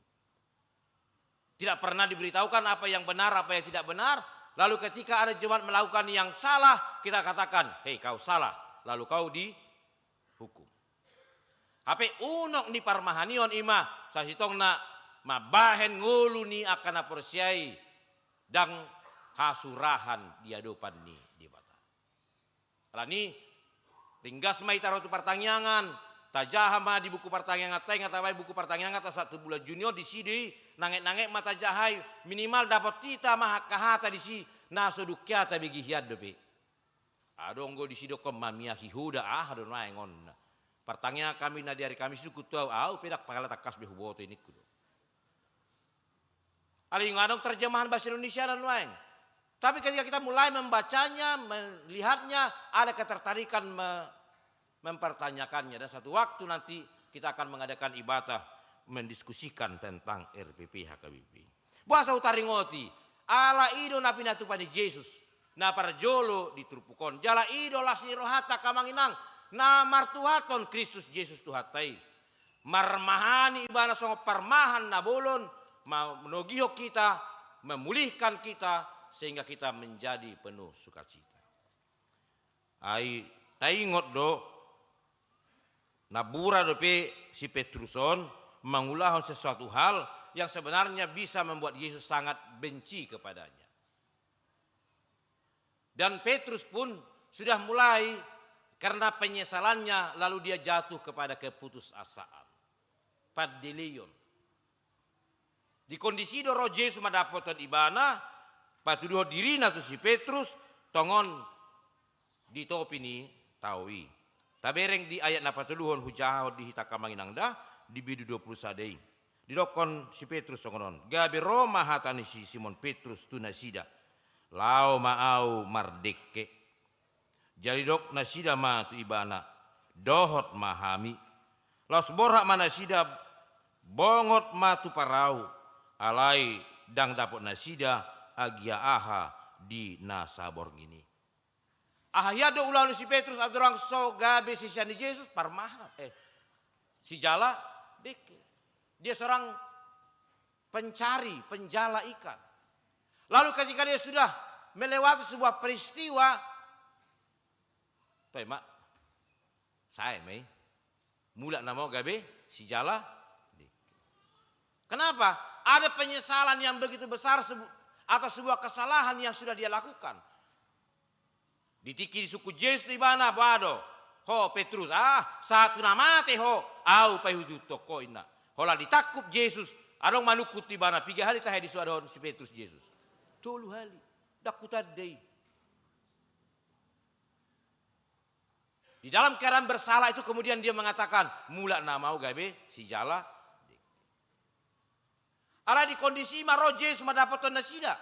Tidak pernah diberitahukan apa yang benar, apa yang tidak benar. Lalu ketika ada jemaat melakukan yang salah, kita katakan, hei kau salah. Lalu kau dihukum. Hape unok ni parmahanion ima, sasitong na mabahen ngulu ni akan apresiai dang hasurahan dia dopan ni di bata. Alani ringgas mai taruh tu pertanyaan, tajah ma di buku pertanyaan ngatai ngatai buku pertanyaan ngata 1 bulan Junior di sini nangek-nangek mata jahai minimal dapat tita mah kahata di si naso dukyata begi hiad dope. Adonggo di sido kom mamia hihuda adon waengon. Pertanyaan kami na di hari kami suku tau au pedak pakala takas behuboto ini kudo. Ali ngadong terjemahan bahasa Indonesia dan waeng. Tapi ketika kita mulai membacanya, melihatnya ada ketertarikan mempertanyakannya dan satu waktu nanti kita akan mengadakan ibadah mendiskusikan tentang RPP HKBP. Bahasa utaringoti ala ido na pinatu pada Yesus na parjolo ditrupukon jala ido lasni rohata kamanginang na martuhaton Kristus Yesus tuhatai marmahani ibana songo parmahan na bolon menogiho kita memulihkan kita sehingga kita menjadi penuh sukacita. Ai taingot do nabura dope si Petruson mengulahon sesuatu hal yang sebenarnya bisa membuat Yesus sangat benci kepadanya. Dan Petrus pun sudah mulai karena penyesalannya lalu dia jatuh kepada keputusasaan. Padelion. Di kondisi do roh Yesus madapoton ibana, patuduh dirina tu si Petrus tongon ditopini taui. Tabereng di ayat napatuluhon hujahod di hitakamanginang dah di bidu 20 sadei. Didokon si Petrus songonon. Gabe Roma hatani si Simon Petrus tu nasida. Lao maau mardeke. Jadi dok nasida ma tu ibana. Dohot mahami. Laos borhak manasida bongot ma tu parau. Alai dang dapot nasida agia aha di nasabor gini. Ahayado ulang si Petrus adorang so gabe si Siani Yesus parmaha. Si jala deke. Dia seorang pencari, penjala ikan. Lalu ketika dia sudah melewati sebuah peristiwa, toh mak, saya mei, mulak nama gabe si jala deke. Kenapa? Ada penyesalan yang begitu besar atas sebuah kesalahan yang sudah dia lakukan. Ditiki di suku Yesus di mana bado. Ho Petrus, satu nama teh ho, au pai hujud toko ina. Hola ditakup Yesus, adong manukut di mana 3 hari tah di suadon si Petrus Yesus. 3 hari, dak kutadei. Di dalam keadaan bersalah itu kemudian dia mengatakan, mula namau gabe si jala. Ala di kondisi maro Yesus madapoton nasida.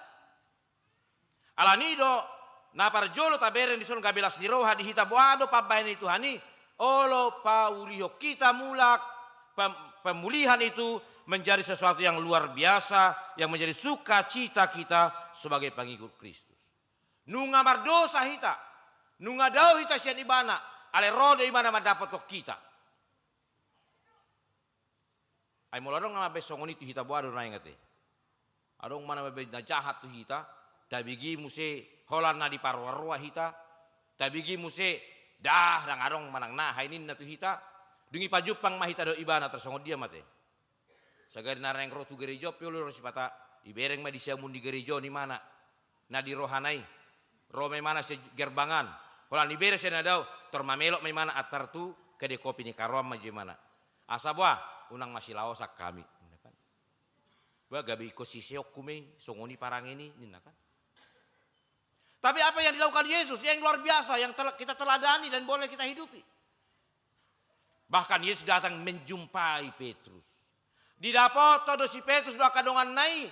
Ala nido Na parjolo taberen di son gabelas ni roha di hita boado pabayan itu hani olo pauliho kita mulak pemulihan itu menjadi sesuatu yang luar biasa yang menjadi sukacita kita sebagai pengikut Kristus. Nunga mardosa hita, nunga dau hita sian ibana, ale rodo ibana mendapat kita. Ay mulodong nama besongon itu hita boado na ingate. Adong mana be jahat tu hita, tabigi muse holan na di parwarwa hita, tabigi muse dah dang adong manang na hainin na tu hita, dungi pajupang mahita do ibana tersongod dia mate. Sagari nareng rotu gerejo piolo sipata ibereng ma di siamun di gerejo ni mana na di rohanai rome mana se gerbangan holan ibere se nadau tormamelok mai mana atar tu kede kopi ni karom ma mana asabwa unang masih laosak kami kan ba gabi ko sisiok kumeng songoni parang ini kan. Tapi apa yang dilakukan Yesus yang luar biasa yang kita teladani dan boleh kita hidupi. Bahkan Yesus datang menjumpai Petrus. Didapat do si Petrus do kadongan nai.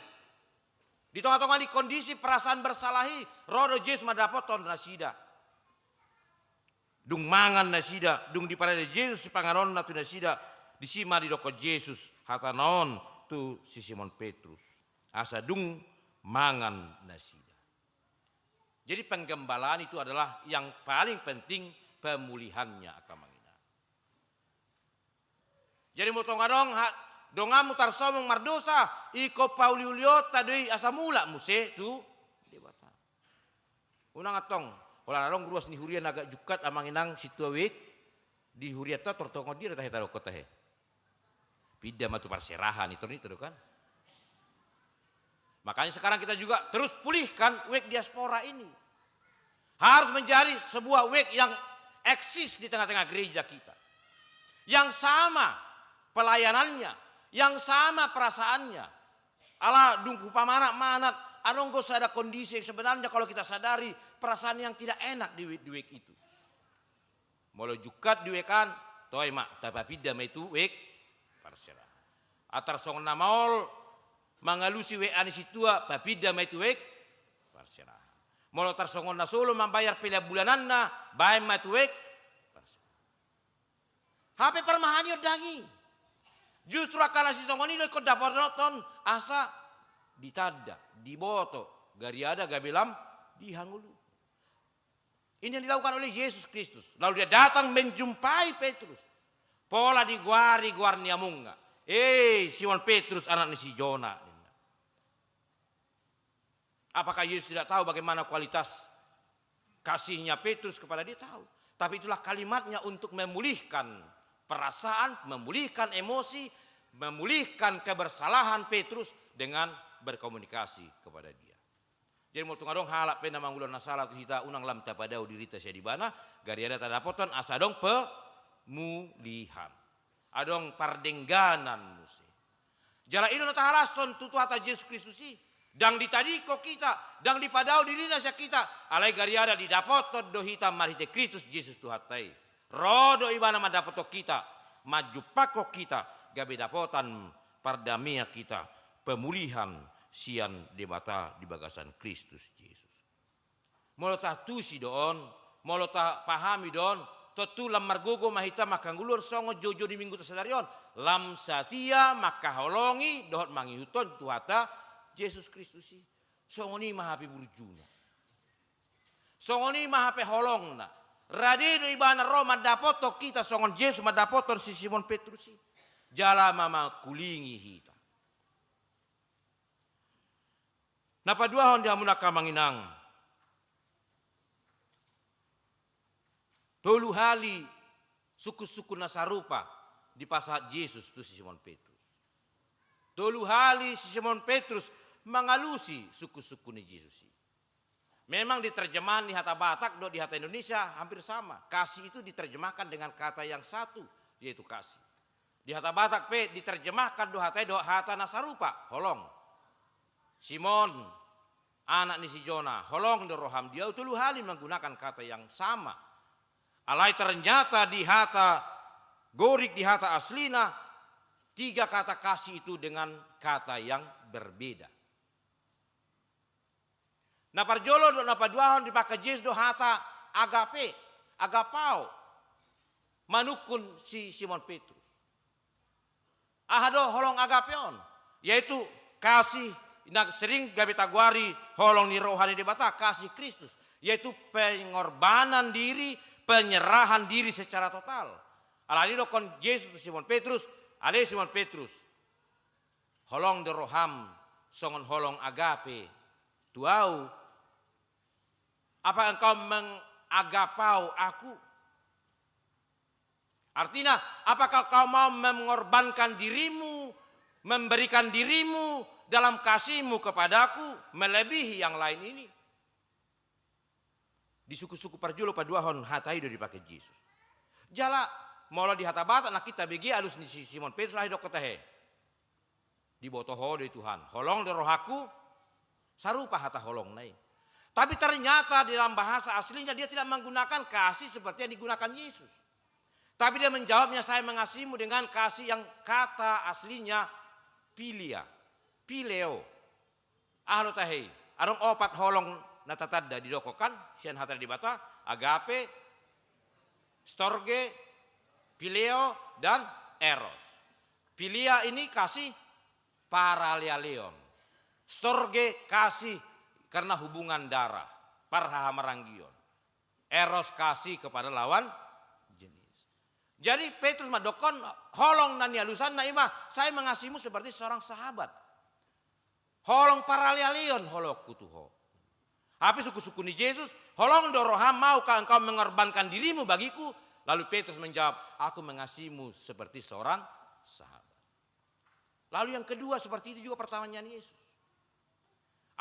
Di tengah-tengah di kondisi perasaan bersalahi, rodo Yesus madapoton nasida. Dung mangan nasida, dung di pada Yesus si panganon natu nasida, disima di doko Yesus hatanon tu si Simon Petrus. Asa dung mangan nasida. Jadi penggembalaan itu adalah yang paling penting pemulihannya akamangina. Jadi mutongadong dongamu tarsomong mardosa iko pauliulio tadui asamula muse tu debata. Unang atong wala narong ruas ni huria naga jukat amang inang situawik di huria ta tortongo dia tah taro kota he. Pida matu parserahan itu kan. Makanya sekarang kita juga terus pulihkan wek diaspora ini. Harus menjadi sebuah wek yang eksis di tengah-tengah gereja kita. Yang sama pelayanannya, yang sama perasaannya. Allah dungku pamanak manat, anong gos ada kondisi yang sebenarnya kalau kita sadari perasaan yang tidak enak di wek itu. Molo jukat di wekan, toy mak tapapida itu wek parserah. Atar song namaol mangalusi wek anisitua papida itu wek parserah. Molo tar songon na solo membayar pila bulanan na bae itu wek parserah. HP permahani dangi. Justru akala si songoni lo ikut dapat nonton asa ditada, diboto, gariada gabelam dihangulu. Ini yang dilakukan oleh Yesus Kristus. Lalu dia datang menjumpai Petrus. Pola di guar niamunga. Simon Petrus anak si Jona. Apakah Yesus tidak tahu bagaimana kualitas kasihnya Petrus kepada dia? Tahu. Tapi itulah kalimatnya untuk memulihkan perasaan, memulihkan emosi, memulihkan kebersalahan Petrus dengan berkomunikasi kepada dia. Jadi mau tungadong halap pena mangulon nasalah tu hita unang lam tapadau dirita sia di bana gari ada tadapoton asadong pemulihan. Adong pardengganan muse. Jala ino na tahalason tutu hata Yesus Kristus si dang ditadiko kita, dang dipadau dirina sia kita. Alai gari ada didapoton do hita marite Kristus Yesus tuhatai. Rodo ibana madapoto kita, maju pako kita, gabe dapotan pardamia kita, pemulihan sian debata di bagasan Kristus Yesus. Molo ta tusi don, molo ta pahami don, totu lam margogo mahita makanggulur songo jojo di minggu tesadarion, lam satia makaholongi dohot mangihuton tuhata Yesus Kristus. Songo ni mahapi burjuna. Songo ni mahapi holongna. Radino ibana Roma dapoto kita songon Yesus madapoton si Simon Petrus. Jala mama kulingi hita. Napa dua hon dia muna kamanginang. Tolu hali suku-suku nasarupa di pasat Yesus tu si Simon Petrus. Tolu hali si Simon Petrus mengalusi suku-suku ni Yesus. Memang diterjemahan di Hata Batak do di Hata Indonesia hampir sama. Kasih itu diterjemahkan dengan kata yang satu yaitu kasih. Di Hata Batak diterjemahkan do Hata Nasarupa, holong. Simon anak ni si Jona, holong do roham dia tulu hali menggunakan kata yang sama. Alai ternyata di Hata Gorik di Hata Aslina tiga kata kasih itu dengan kata yang berbeda. Na parjolo do na paduahon di pakai Yesus do hata agapao. Manukun si Simon Petrus. Ahado holong agapeon. Yaitu kasih sering gabi taguari holong ni rohani di bata kasih Kristus. Yaitu pengorbanan diri, penyerahan diri secara total. Alani kon Yesus Simon Petrus, ale Simon Petrus. Holong de roham songon holong agape. Tuau, apa engkau mengagapau aku? Artinya, apakah kau mau mengorbankan dirimu, memberikan dirimu dalam kasihmu kepadaku, melebihi yang lain ini? Di suku-suku parjulo paduahon hatai do dipakai Yesus. Jala, maulah di hatabata nak kita begi alus ni Simon Petrus lah dok ketahe. Di botoho dari Tuhan. Holong de rohaku, sarupa hata holong nai. Tapi ternyata di dalam bahasa aslinya dia tidak menggunakan kasih seperti yang digunakan Yesus. Tapi dia menjawabnya, saya mengasihimu dengan kasih yang kata aslinya pilia, pileo. Ahlo tahei, arong opat holong natatadda didokokan, sian hatar di bata, agape, storge, pileo, dan eros. Pilia ini kasih paralialeon. Storge kasih karena hubungan darah, parhamaranggion. Eros kasih kepada lawan. Jadi Petrus madokon holong nani alusan na ima, saya mengasihimu seperti seorang sahabat. Holong paralialion holok kutuho. Tapi suku-suku ni Yesus, holong doroham maukah engkau mengorbankan dirimu bagiku? Lalu Petrus menjawab, aku mengasihimu seperti seorang sahabat. Lalu yang kedua seperti itu juga pertamanya Yesus.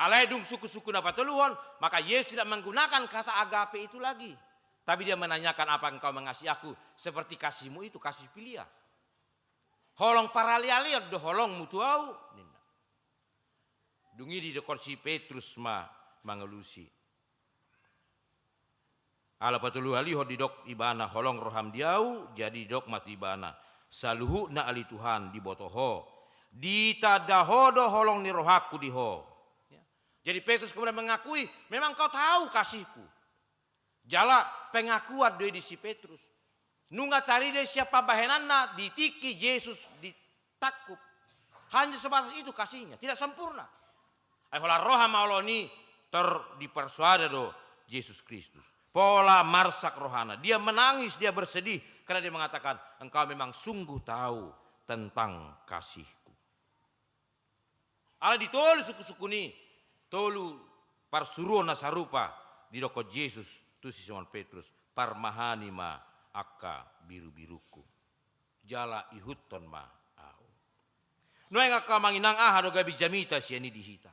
Alaidung suku-suku dapat teluhon, maka Yesus tidak menggunakan kata agape itu lagi. Tapi dia menanyakan, apa engkau mengasihi aku seperti kasihmu itu, kasih pilia. Holong paralialiat do holong mutuau. Dungi di dekor si Petrus mangelusi. Ala patulu aliho di dok ibana holong roham diau jadi dok mati ibana. Saluhu na ali Tuhan di botoho. Di tadahodo holong ni rohaku diho. Jadi Petrus kemudian mengakui, memang kau tahu kasihku. Jala pengakuan dari si Petrus. Nunga taride siapa bahenanna ditiki Yesus ditakup. Hanya sebatas itu kasihnya, tidak sempurna. Ahola roha mauloni dipersuada do Yesus Kristus. Pola marsak rohana. Dia menangis, dia bersedih karena dia mengatakan, engkau memang sungguh tahu tentang kasihku. Ala ditolu suku-suku ni, tolu parsuruh nasarupa di doko Yesus. Tu si Simon Petrus, parmahani ma akka biru-biruku. Jala ihutton ma au. Noeng akka manginang aha do gabi jamita siani dihita.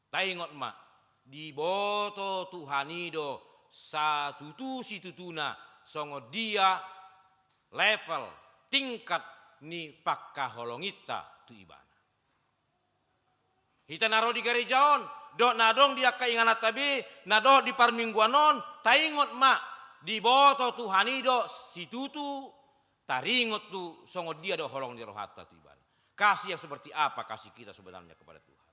Taingot ma, di boto Tuhanido satu tu si tutuna songo dia level tingkat ni pakka holongita tu ibana. Hita naro di gerejaon. Dok nadong dia keingat tabi, nadong di parmingguanon, taingot ma di boto Tuhanido si tutu, taringot tu songo dia do holong di rohata tiban. Kasih yang seperti apa kasih kita sebenarnya kepada Tuhan?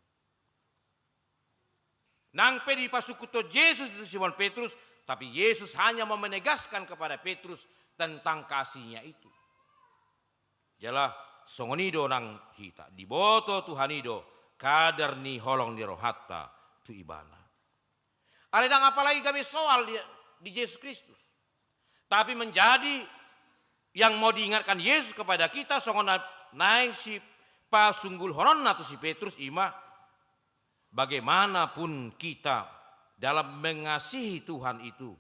Nang pedi pasukuto Yesus itu Simon Petrus, tapi Yesus hanya mau menegaskan kepada Petrus tentang kasihnya itu. Jalah songonido nang hita di boto Tuhanido. Kadar ni holong di rohata tu ibana. Aledang apalagi kami soal di Yesus Kristus. Tapi menjadi yang mau diingatkan Yesus kepada kita. Songon naik si pasunggul horon atau si Petrus ima. Bagaimanapun kita dalam mengasihi Tuhan itu.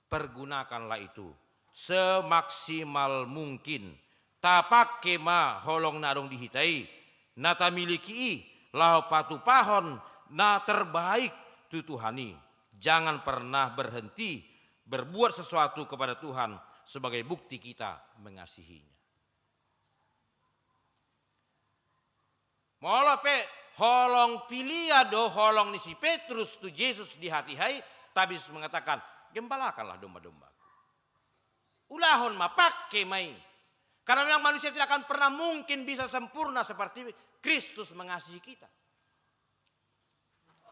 Pergunakanlah itu semaksimal mungkin. Tapak kema holong nadong dihitai. Nata miliki lau patu pahon na terbaik tu Tuhani. Jangan pernah berhenti berbuat sesuatu kepada Tuhan sebagai bukti kita mengasihinya. Molo pe holong pilia do holong ni si Petrus tu Yesus di hati hai, tapi Yesus mengatakan, gembalakanlah domba-dombaku. Ulahon ma pakai mai. Karena memang manusia tidak akan pernah mungkin bisa sempurna seperti Kristus mengasihi kita.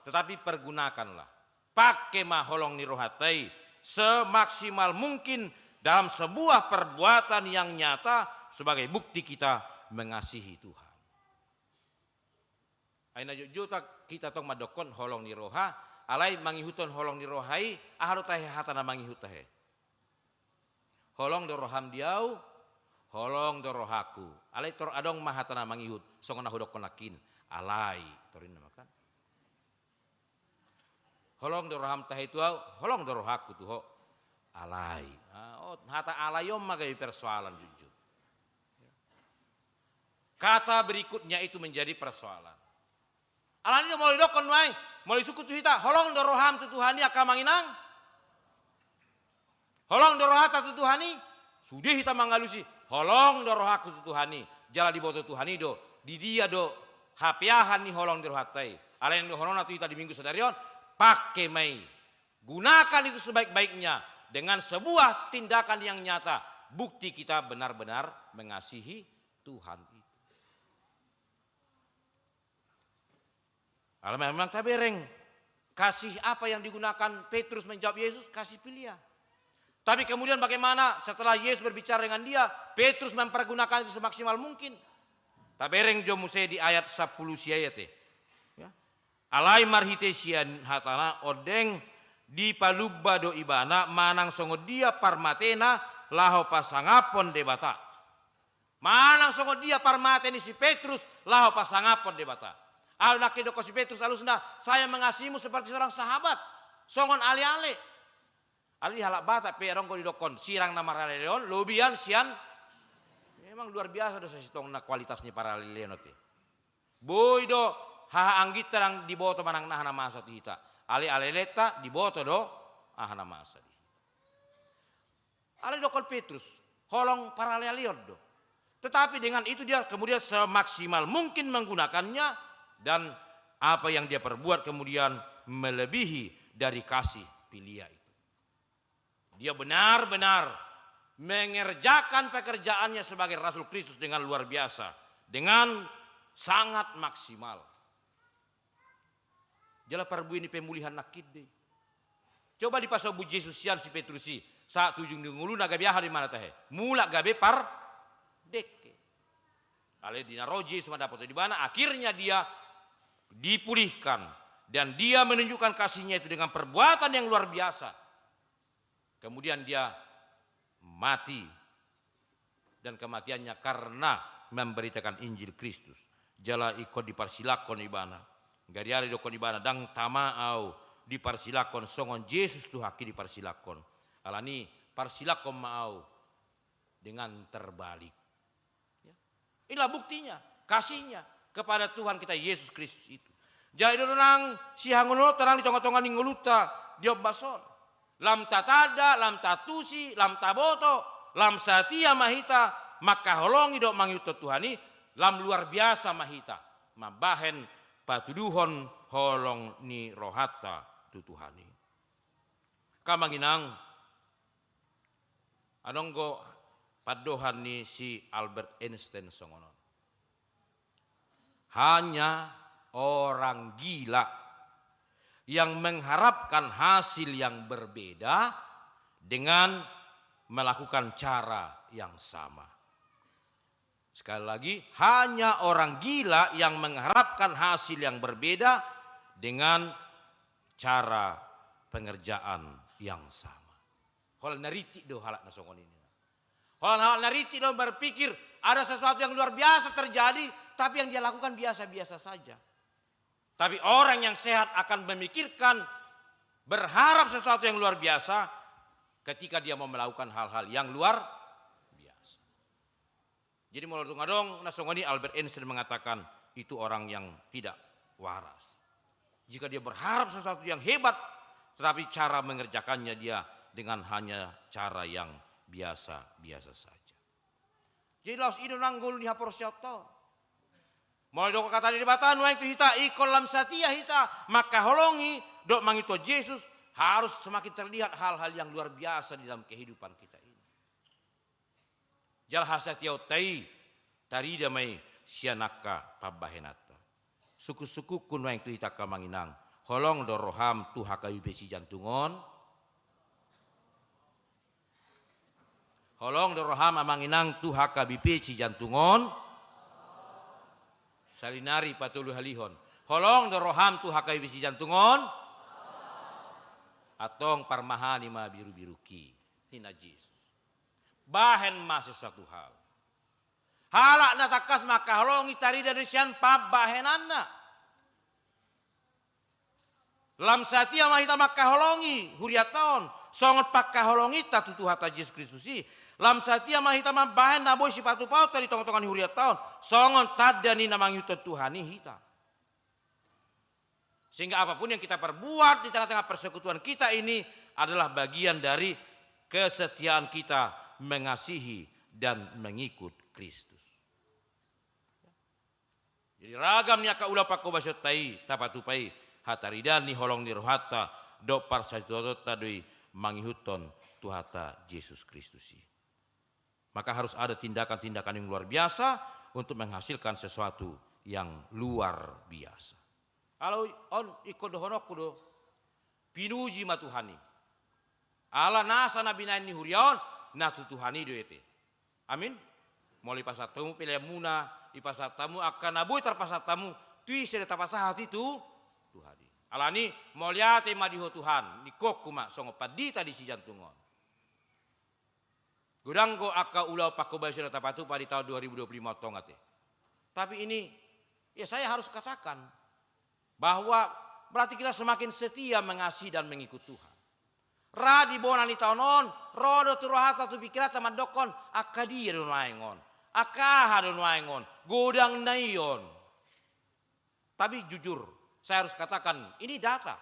tetapi pergunakanlah. Pakai maholong ni rohatai semaksimal mungkin dalam sebuah perbuatan yang nyata sebagai bukti kita mengasihi Tuhan. Aina juta kita tong madokon holong ni roha, alai mangihuton holong ni rohai, aharu tahe hatana mangihutahe. Holong do roham diau, holong do rohaku. Alai tor adong mahatana mangihut, songona hudokon lakin, alai torin namakan. Holong do roham tahe tuau, holong do rohaku tuho, alai. Oh, hata alayom magai persoalan jujur. Kata berikutnya itu menjadi persoalan. Alani do molai dokon wae, molai suku tu hita, holong do roham tu Tuhani akamanginang. Holong do rohata tu Tuhani, sudah hita mangalusi, holong do rohaku tu Tuhani, jala di boto Tuhani do, di dia do hapiahan ni holong do rohatai. Alani do holong tu hita di minggu sadarion, pakai mai. Gunakan itu sebaik-baiknya dengan sebuah tindakan yang nyata. Bukti kita benar-benar mengasihi Tuhan itu. Kalau memang tabereng kasih apa yang digunakan Petrus menjawab Yesus, kasih pilihan. Tapi kemudian bagaimana setelah Yesus berbicara dengan dia, Petrus mempergunakan itu semaksimal mungkin. Tabereng jo muse di ayat 10 siayate. Ya. Alai marhite sian hatana odeng di palubba do ibana manang songo dia parmatena laho pasangapon debata. Manang songo dia parmateni si Petrus laho pasangapon debata. Anak kedoko si Petrus alusna, saya mengasihimu seperti seorang sahabat. Songon ale-ale. Ali halak bata perong ko didokon sirang nama raleon lobian sian. Memang luar biasa dosa sitong na kualitasnya para raleon te. Boy do ha anggit terang diboto manang nahana masa tu hita. Ali aleleta diboto do ahana masa di. Ali dokon Petrus holong para raleon do. Tetapi dengan itu dia kemudian semaksimal mungkin menggunakannya. Dan apa yang dia perbuat kemudian melebihi dari kasih pilihan itu. Dia benar-benar mengerjakan pekerjaannya sebagai Rasul Kristus dengan luar biasa. Dengan sangat maksimal. Jala perbu ini pemulihan nakid deh. Coba di pasal bu Yesusian si Petrusi. Saat tujung dengulu naga biaha di mana tahe. Mula gabe par deke. Ale dina roji semua dapat di mana. Akhirnya dia dipulihkan dan dia menunjukkan kasihnya itu dengan perbuatan yang luar biasa. Kemudian dia mati dan kematiannya karena memberitakan Injil Kristus. Jala ikut diparsilakon ibana. Gariari dokon ibana dang tamaau diparsilakon songon Yesus tu haki diparsilakon. Alani parsilakon maau dengan terbalik. Inilah buktinya, kasihnya kepada Tuhan kita Yesus Kristus itu. Jadi orang si hangono terang di tongga-tongga ningoluta dia bason. Lam tatada, lam tatusi, lam taboto, lam satia mahita, maka holongi dok mangyuto Tuhani, lam luar biasa mahita. Mabahen patuduhon holong ni rohata tu Tuhani. Kamanginang anonggo padohan ni si Albert Einstein songonon. Hanya orang gila yang mengharapkan hasil yang berbeda dengan melakukan cara yang sama. Sekali lagi, hanya orang gila yang mengharapkan hasil yang berbeda dengan cara pengerjaan yang sama. Hal nariti do halak nasongon ini. Hal nariti do berpikir ada sesuatu yang luar biasa terjadi, tapi yang dia lakukan biasa-biasa saja. Tapi orang yang sehat akan memikirkan, berharap sesuatu yang luar biasa ketika dia mau melakukan hal-hal yang luar biasa. Jadi menurut ngadong nasongoni Albert Einstein mengatakan itu orang yang tidak waras. Jika dia berharap sesuatu yang hebat, tetapi cara mengerjakannya dia dengan hanya cara yang biasa-biasa saja. Jadi laos itu nanggul di hapor syato. Mulai dok kata di batan wang itu hita ikol lam satia hita maka holongi dok mangito Yesus harus semakin terlihat hal-hal yang luar biasa di dalam kehidupan kita ini. Jal hasatiau tai tari damai sianaka pabahenata. Suku-suku kun wang itu hita kamanginang Holong do roham tu hakayu besi jantungon. Holong do roham amang inang tu hakabipe ci jantungon. Salinari patulu halihon. Holong do roham tu hakayu besi jantungon. Atong parmahani ma biru-biruki. Ini najis. Bahen ma sesuatu hal. Halak na takas maka holongi tari dari sian pab bahenanna. Lam satia mahita maka holongi huriaton. Songot pakka holongi tatutu hata Yesus Kristusi. Lam satia mahita mabahen naboy si patu paut tadi tong-tongan huriaton. Songot tadani namang yutot Tuhani hita. Sehingga apapun yang kita perbuat di tengah-tengah persekutuan kita ini adalah bagian dari kesetiaan kita mengasihi dan mengikut Kristus. Jadi ragam niaka ulah pakko basot tai tapatupai hataridani holong nirohata do parsatotota doi mangihuton tuhata Yesus Kristusi. Maka harus ada tindakan-tindakan yang luar biasa untuk menghasilkan sesuatu yang luar biasa. Kalau on ikut dohonok kudo pinuji ma Tuhani. Ala nasa nabi nani hurion na Tuhani do ete. Amin. Moli pasatamu pilih muna ipasatamu akan naboy terpasatamu tui sede tapasah hati tu Tuhani. Alani moliate madiho Tuhan nikok kuma songo padita di si jantungon. Gudanggo aka ulau pakko bayu tapatu pada tahun 2025 tongate. Tapi ini ya saya harus katakan bahwa berarti kita semakin setia mengasihi dan mengikut Tuhan. Radi bonani taonon, rodo turohata tu pikirat taman dokon, akadia don waengon, akaha don waengon, godang naion. Tapi jujur, saya harus katakan ini data.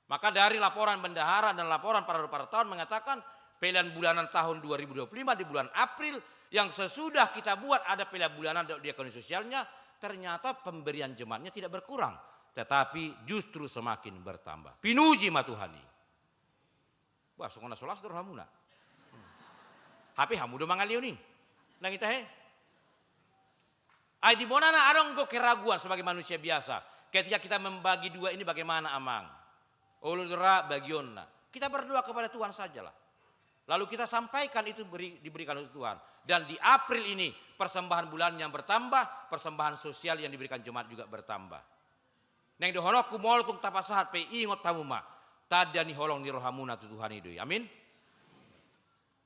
Maka dari laporan bendahara dan laporan para tahun mengatakan pilihan bulanan tahun 2025 di bulan April yang sesudah kita buat ada pilihan bulanan di ekonomi sosialnya, ternyata pemberian jemaatnya tidak berkurang, tetapi justru semakin bertambah. Pinuji ma Tuhani. Wah, songona solas dur hamuna. Hape hamudo mangalioni. Nang ita he. Ai di bonana adong go keraguan sebagai manusia biasa. Ketika kita membagi dua ini bagaimana amang? Uludra bagionna. Kita berdoa kepada Tuhan sajalah. Lalu kita sampaikan itu diberikan untuk Tuhan. Dan di April ini persembahan bulan yang bertambah, persembahan sosial yang diberikan jemaat juga bertambah. Neng dohonok kumol tung tapasahat pe ingot tamuma. Tadani holong ni rohamuna tu Tuhan itu. Amin.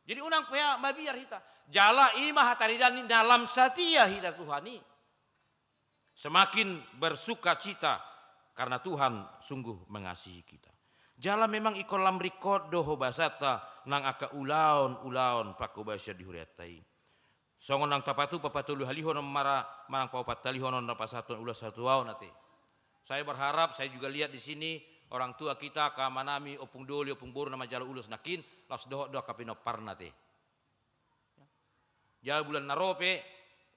Jadi unang pea mabiar hita. Jala imah hataridani dalam setia hita Tuhani. Semakin bersuka cita karena Tuhan sungguh mengasihi kita. Jala memang ikon lamrikot doho basata nang aka ulaon pakobasya dihuriatai. Songon nang tapatu papatulu halihon marang paupat talihon napasatuan ulas satu nate. Saya berharap saya juga lihat di sini orang tua kita kamanami opung doli opung boru nama jala ulus nakin las doho kapino parnate. Jala bulan narope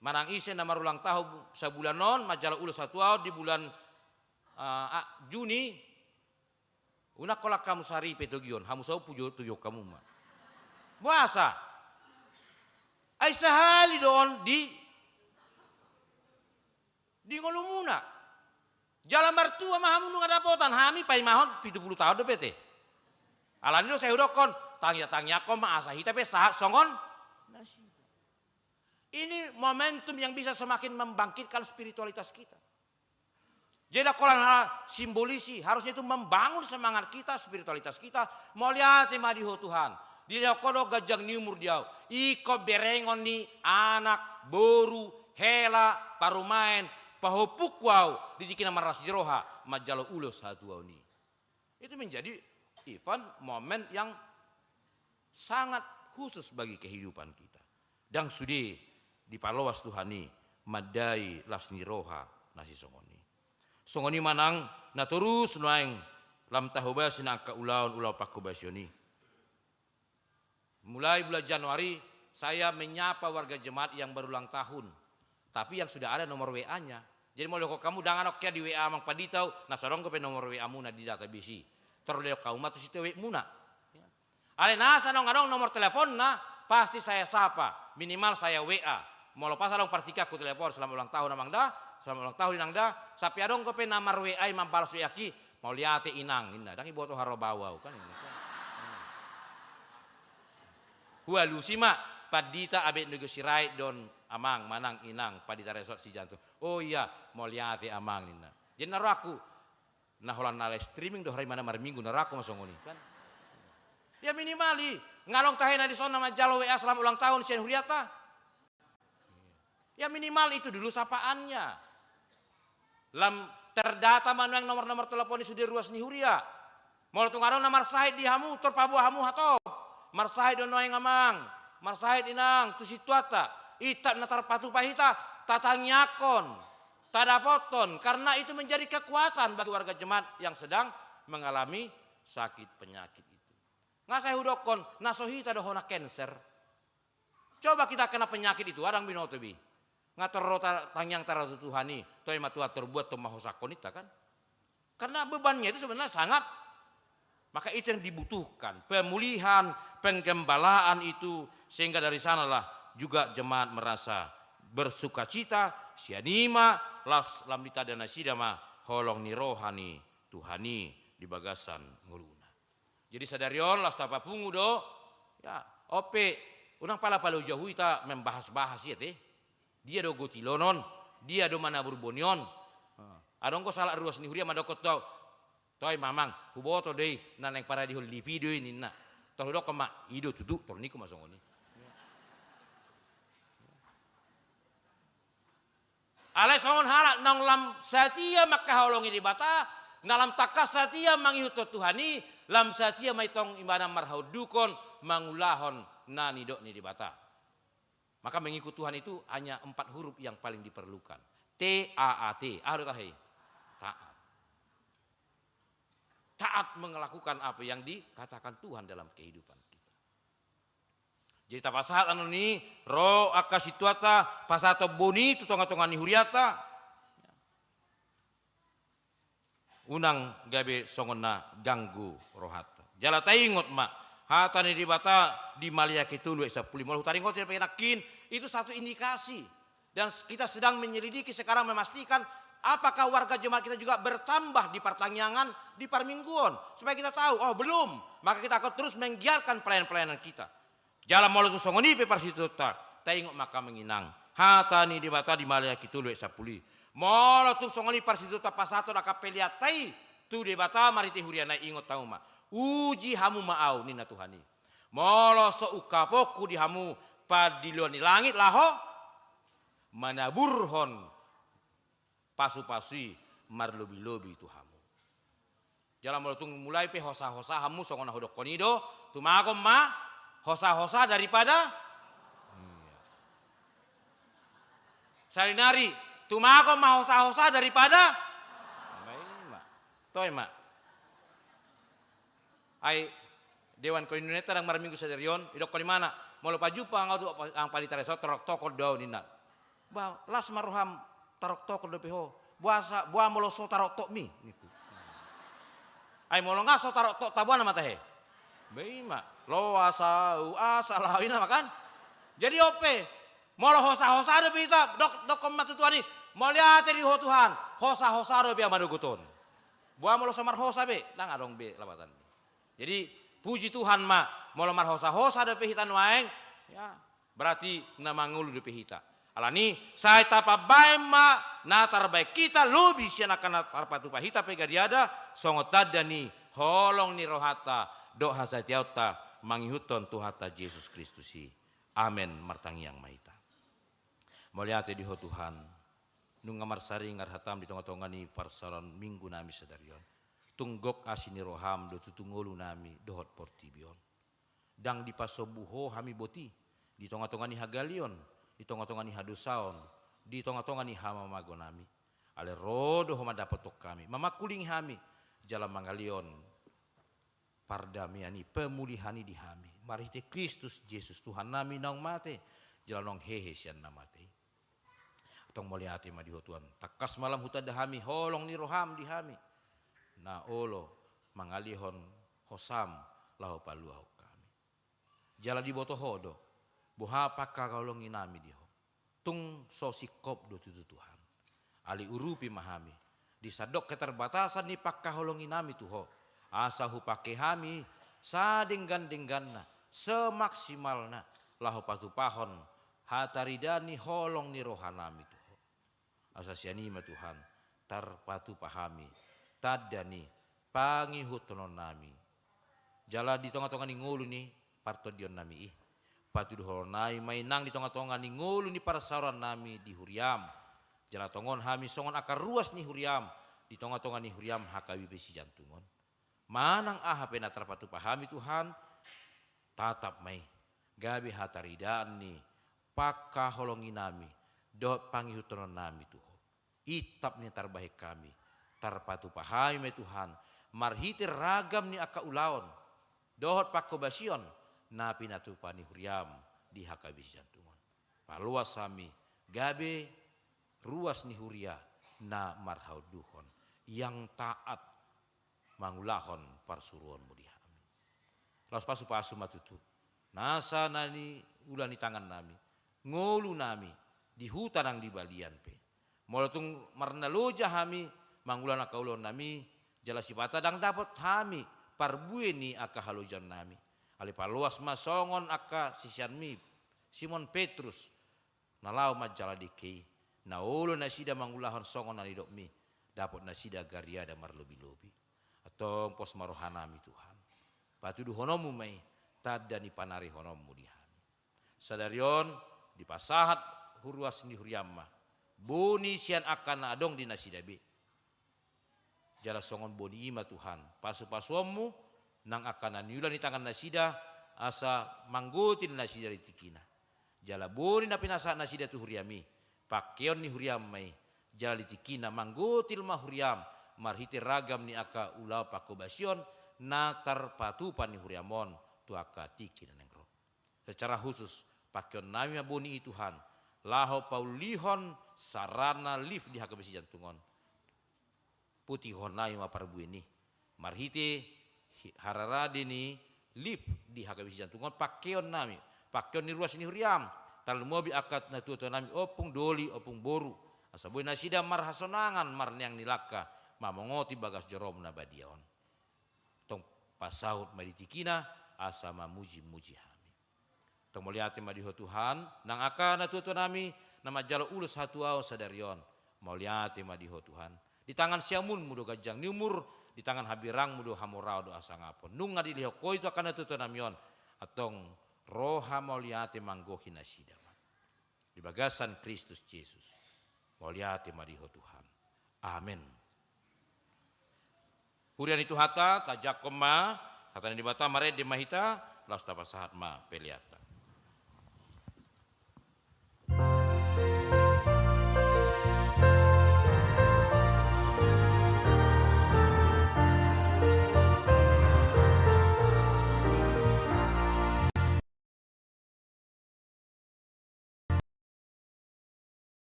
manang isen nama ulang tahun sebulan non majalah ulus satu di bulan Juni. Una kolak kamu sari petogion, hamu sau pujo tuyo kamu ma. Puasa. Ai sahali don di ngolumuna. Jalan mertua mah hamu nunga dapotan, hami pai mahon 70 tahun do bete. Alani do saya udokon, tangya ko ma asahi tapi sahak songon nasi. Ini momentum yang bisa semakin membangkitkan spiritualitas kita. Jadi kolan hal simbolisi harusnya itu membangun semangat kita, spiritualitas kita. Mau lihat madiho Tuhan. Dia kodo gajang niumur dia. Iko berengon ni anak boru hela parumain pahopuk wow dikina marasi roha majalo ulos satu ni. Itu menjadi event momen yang sangat khusus bagi kehidupan kita. Dan sudah dipalowas Tuhani madai lasni roha nasi songoni. Songoni manang na terus nuaing lam tahobas na ka ulaw pakobasyoni. Mulai bulan Januari saya menyapa warga jemaat yang berulang tahun. Tapi yang sudah ada nomor WA-nya. Jadi mau kok kamu dangan okya di WA mang paditau na sorong ko pe nomor WA muna di database. Terleo kaum matu si tewe muna. Ale nasa nong nomor telepon na pasti saya sapa, minimal saya WA. Mau lepas along partika ku telepon selama ulang tahun amang dah selamat ulang tahun inang dah. Sapi adong ko pe namar WA mampalas WA ki mau liate inang inna. Dangi boto haro bawau kan ini. Hua lusima padita abe negosirai don amang manang inang padita resort si jantung. Oh iya mau liate amang inna. Jadi naraku nah holan nale streaming do hari mana mar minggu naraku masongoni kan. Ya minimali ngalong tahena di sona majalo WA selamat ulang tahun Sian Huriata. Ya minimal itu dulu sapaannya. Lam terdata manuang nomor-nomor telepon sudah ruas ni Huria. Mau tunggarong nomor sahid di hamu terpabu hamu hato. Mar sahid don noeng amang. Mar sahid inang tu situata. Itak natar patu pahita tatanyakon. Tadapoton karena itu menjadi kekuatan bagi warga jemaat yang sedang mengalami sakit penyakit itu. Ngasai hudokon nasohita dohona cancer. Coba kita kena penyakit itu adang binotobi. Ngator rota tangyang taratu Tuhani, toy matua terbuat to mahosakonita kan? Karena bebannya itu sebenarnya sangat, maka itu yang dibutuhkan pemulihan, penggembalaan itu sehingga dari sanalah juga jemaat merasa bersukacita, sianima, las lamdita dana sidama, holong ni rohani Tuhani di bagasan nguluna. Jadi sadarion las tapa pungu do, ya ope, unang pala jauh ita membahas-bahas ya teh. Dia do gotilonon, dia do mana burbonion. Adong ko salah ruas ni Huria madokot do. Toy mamang, huboto dei naneng para di hol di video ini na. Tol do kama ido tutu tol niku masongoni. Alai songon harat nang lam satia makkaholongi di bata, ngalam takas satia mangihuto Tuhani, lam satia maitong ibadah marhau dukon mangulahon nani dok ni di bata. Maka mengikut Tuhan itu hanya 4 huruf yang paling diperlukan. T-A-A-T. Taat. Taat melakukan apa yang dikatakan Tuhan dalam kehidupan kita. Jadi tapasahat anu ni ro akasituata pasato boni tutonga-tonga ni Huriata. Unang gabe songona ganggu rohata. Jala taingot mak. Hatani di bata di Malia Kitulu esa puli malu taringot saya penakin itu satu indikasi dan kita sedang menyelidiki sekarang memastikan apakah warga jemaat kita juga bertambah di pertanyaan di permingguan supaya kita tahu oh belum maka kita akan terus menggiatkan pelayanan-pelayanan kita jalan malu tu songoni pe parsitota taingok maka menginang hatani di bata di Malia Kitulu esa puli malu tu songoni parsitota pasato nakapelia tai tu di bata marite Huriana ingot tahu mak uji hamu maau nina Tuhani. Molo so ukapoku di hamu padiluan di langit laho manaburhon pasu-pasui marlobi-lobi itu hamu. Jalan molo tung mulai pe hosa-hosa hamu songona hodok konido tumakom ma hosa-hosa daripada sarinari tumakom ma hosa-hosa daripada toy mak ai dewan koinuneta nang marminggu sadarion idok ko di mana mau lupa jupa ngau tu ang palita resort torok tokol daun nina ba las maruham tarok tokol do peho buasa bua moloso tarok tok mi niku ai molo ngaso tarok tok tabuana mata he beima lo asau asalawina makan jadi ope molo hosa-hosa do pita dok komat tuani mau lihat di ho Tuhan hosa-hosa do pia maduguton bua molo samar hosa be nang adong be labatan. Jadi puji Tuhan mak mau lemar hosa-hosa de pehita nuaeng ya berarti namangulu de pehita. Alani saya tapa bae mak natar baik kita lubi siana kana tarpatu pahita pegadiada songotadani holong ni rohata do hasatiauta mangihuton tuhata Yesus Kristusi. Amen martangi yang maita. Moliate di ho Tuhan nungamar saring arhatam di tengah-tengah ni parsaran minggu nami sedarion. Tunggok asini roham do tutungolu nami dohot portibion. Dang di pasobuho hami boti di tonga-tonga ni hagalion, di tonga-tonga ni hadusaon, di tonga-tonga ni hama magonami. Ale rodo homa dapat tok kami, mama kuling hami jalan mangalion. Pardamiani pemulihani di hami. Marite Kristus Yesus Tuhan nami naung mate, jalan nong hehe sian namate. Tong moliati ma di Tuhan. Takas malam hutada hami holong ni roham di hami. Na olo mangalihon hosam lahu paluau kami. Jala di boto hodo, buha pakka kaulong inami diho. Tung sosikop do tutu Tuhan. ali urupi mahami. Disadok keterbatasan ni pakkaholongi nami Tuho. Asa hupake hami sadenggan-dengganna semaksimalna lahu patupahon hataridani holong ni rohanami Tuho. Asa sianima Tuhan tarpatu pahami tadani pangihutonon nami. Jala di tonga-tonga ni ngulu ni partodion nami patuduhonai mainang di tonga-tonga ni ngulu ni parasaran nami di huriam. Jala tongon hami songon akar ruas ni huriam di tonga-tonga ni huriam hakawi besi jantungon. Manang aha pena terpatu pahami Tuhan tatap mai gabi hataridaan ni pakka holongi nami dot pangihutonon nami Tuhan. Itap ni terbaik kami terpatu pahami mai Tuhan marhite ragam ni aka ulaon dohot pakko basion na pinatupani huriam di hakabis jantungan. Paluas sami gabe ruas ni huria na marhau duhon yang taat mangulahon parsuruan mudihami. Laos pasu-pasu matutu nasa nani ulani tangan nami ngolu nami di hutan yang di balian pe. Molatung marna loja hami mangulana kaulon nami jala sipata dang dapat hami parbueni aka halojan nami. Ali paluas masongon aka sisianmi Simon Petrus nalau majala dikei na ulo nasida mangulahon songon nanidok mi dapat nasida gariada marlobi-lobi atau pos marohanami Tuhan. Patudu honomu mai tadani panari honomu dihami. Sadarion di pasahat huruas ni huriamma boni sian akan adong di nasidabe. Jala songon boni ima Tuhan pasu-pasuamu nang akan naniulan di tangan nasida asa manggutin nasida di tikina. Jala boni na pinasa nasida tu huriami pakeon ni huriam mai jala di tikina manggutil ma huriam marhite ragam ni aka ulau pakobasion na tarpatupan ni huriamon tu aka tikina nengro. Secara khusus pakeon nami boni Tuhan laho paulihon sarana lift di hakabesi jantungon putih honai ma parbueni marhite hararade ni lift di hakabesi jantungon pakeon nami pakeon ni ruas ni huriam tal mobi akat na tuto nami opung doli opung boru asa boy nasida marhasonangan marniang nilaka mamongoti bagas jorom na badiaon tong pasaut maditikina asa mamuji-muji hami tong moliati madiho Tuhan nang aka na tuto nami nama jalo ulus hatuao sadarion moliati madiho Tuhan di tangan siamun mudo gajang ni umur di tangan habirang mudo hamorao do asangapon nunga di liho ko itu akan na tuto namion atong roha moliati manggohi nasida di bagasan Kristus Yesus moliati madiho Tuhan amin. Hurian itu hata tajak koma hata di bata mare di mahita las tapasahat ma peliata.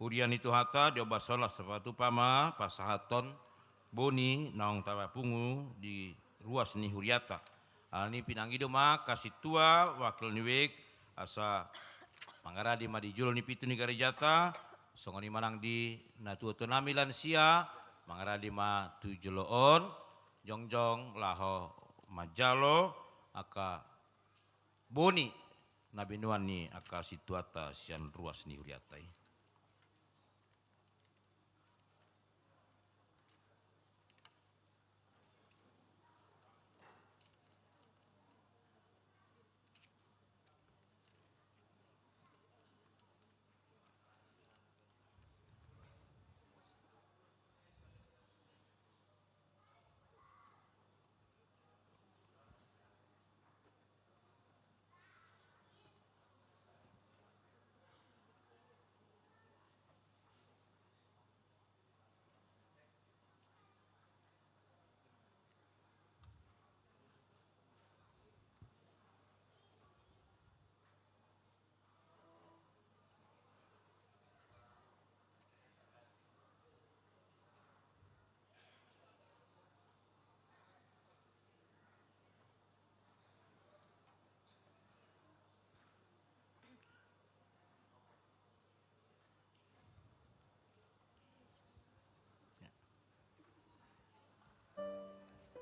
Hurian itu hata dioba solas sepatu pama pasahaton boni naong tapapungu di ruas ni huriata. Alani pinanggido ma kasih tua wakil niwek asa pangaradi ma di julo ni pitu ni garejata songoni manang di natu otonami lansia mangaradi ma tujuloon jongjong laho majalo aka boni nabinuan ni aka situata sian ruas ni huriatai.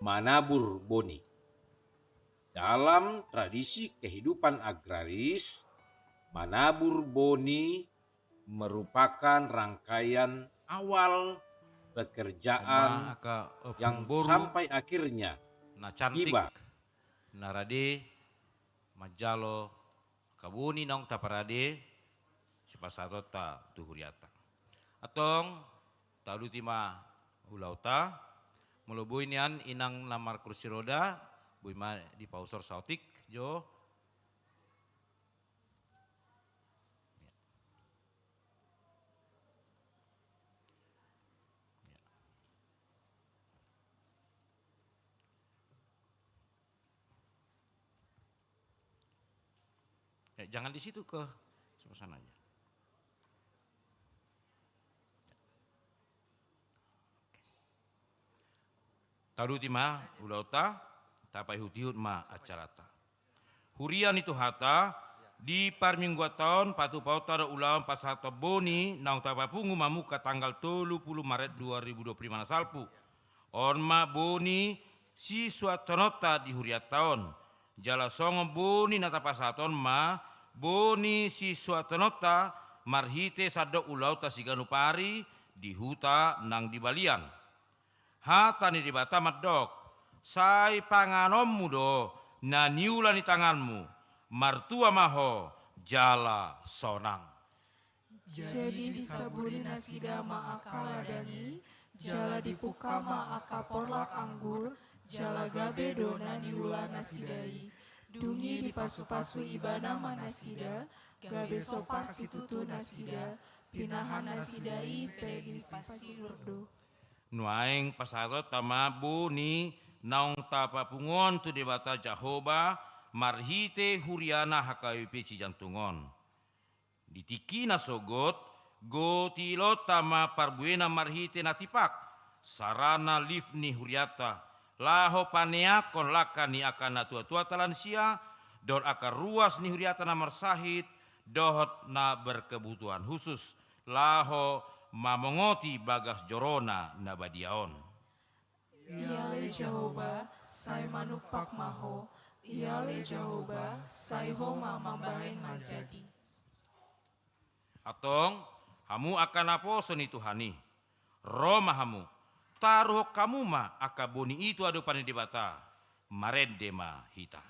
Manabur boni. Dalam tradisi kehidupan agraris, manabur boni merupakan rangkaian awal pekerjaan yang sampai akhirnya na cantik tiba. Narade majalo kabuni nong taparade sipasatota tuhuriata. Atong talutima ulauta mulubui nian inang namar kursi roda buima di pausor sautik jo. Jangan di situ ke sebelah sana aja. Taruti ma ulauta tapai hutiut ma acarata. Hurian itu hata di parminggu tahun patu pauta ulawan pasata boni naung tapapungu mamuka tanggal 30 Maret 2025 salpu. Orma boni si suatonota di huriat tahun. Jala songo boni nata pasaton ma boni si suatonota marhite sadok ulauta siganu pari di huta nang di balian. Hata ni di bata madok, sai panganommu do, na niula ni tanganmu, martua maho, jala sonang. Jadi disaburi nasida ma akala dani, jala dipuka ma akaporlak anggur, jala gabe dona niula nasidai. Dungi dipasu-pasu ibana manasida, gabe sopar situtu nasida, pinahan nasidai pedi pasi urdo. Nuaing pasarot tama buni naung tapapungon tu debata Jahoba marhite huriana hakayupi cijantungon. Ditiki nasogot gotilot tama parbuena marhite natipak sarana livni huriata laho panea kon lakani akan natua-tua talansia dor akar ruas ni huriata namar sahid dohot na berkebutuhan khusus laho mamongoti bagas jorona nabadiaon. Iale Jahoba sai manupak maho, iale Jahoba sai homa mambahen majadi. Atong hamu akan aposon itu hani. Roma hamu taruh kamu ma akaboni itu adu pani debata marende ma hita.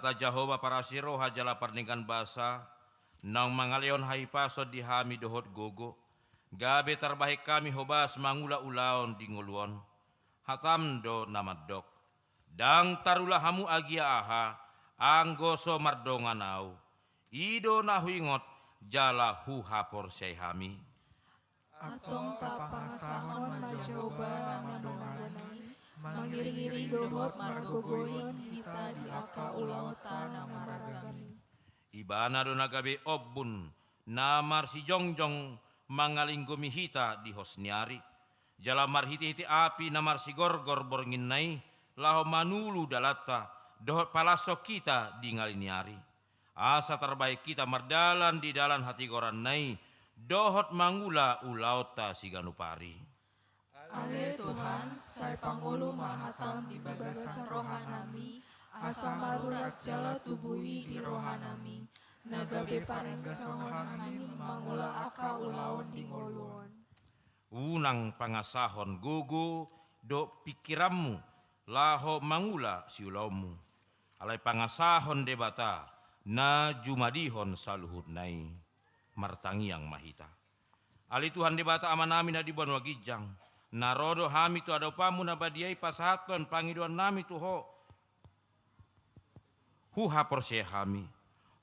Debata Jehovah para siroha jala perningkan basa, nang mangaleon hai pasod di hami dohot gogo, gabe terbaik kami hobas mangula ulaon di nguluon, hatamdo namadok, dang tarulah hamu agia aha, anggoso mardonganau, ido nahuingot jala hu hapor sei hami. Atong tapangasahon majoba nama donganay, mangiring-iring dohot margogoyin kita di aka ulauta nama ragami. Ibana do nagabe obun namar si jongjong mangalinggomi hita di hosniari. Jala marhiti-hiti api namar si gorgor bornginnai laho manulu dalata dohot palaso kita di ngaliniari. Asa terbaik kita mardalan di dalan hati gorannai dohot mangula ulauta si ganupari. Ale Tuhan, sai pangulu mahatam di bagasan rohanami, asa marurat jala tubuhi di rohanami, nagabe parenggason kami mangula aka ulaon di ngoluon. Unang pangasahon gugu do pikiranmu laho mangula si ulaumu. Alai pangasahon debata na jumadihon saluhut nai martangi yang mahita. Ali Tuhan debata amanami na dibuan wagijang. Narodo hami tu ada pamu na badiai pasaton pangiduan nami tu ho. Huha porse hami.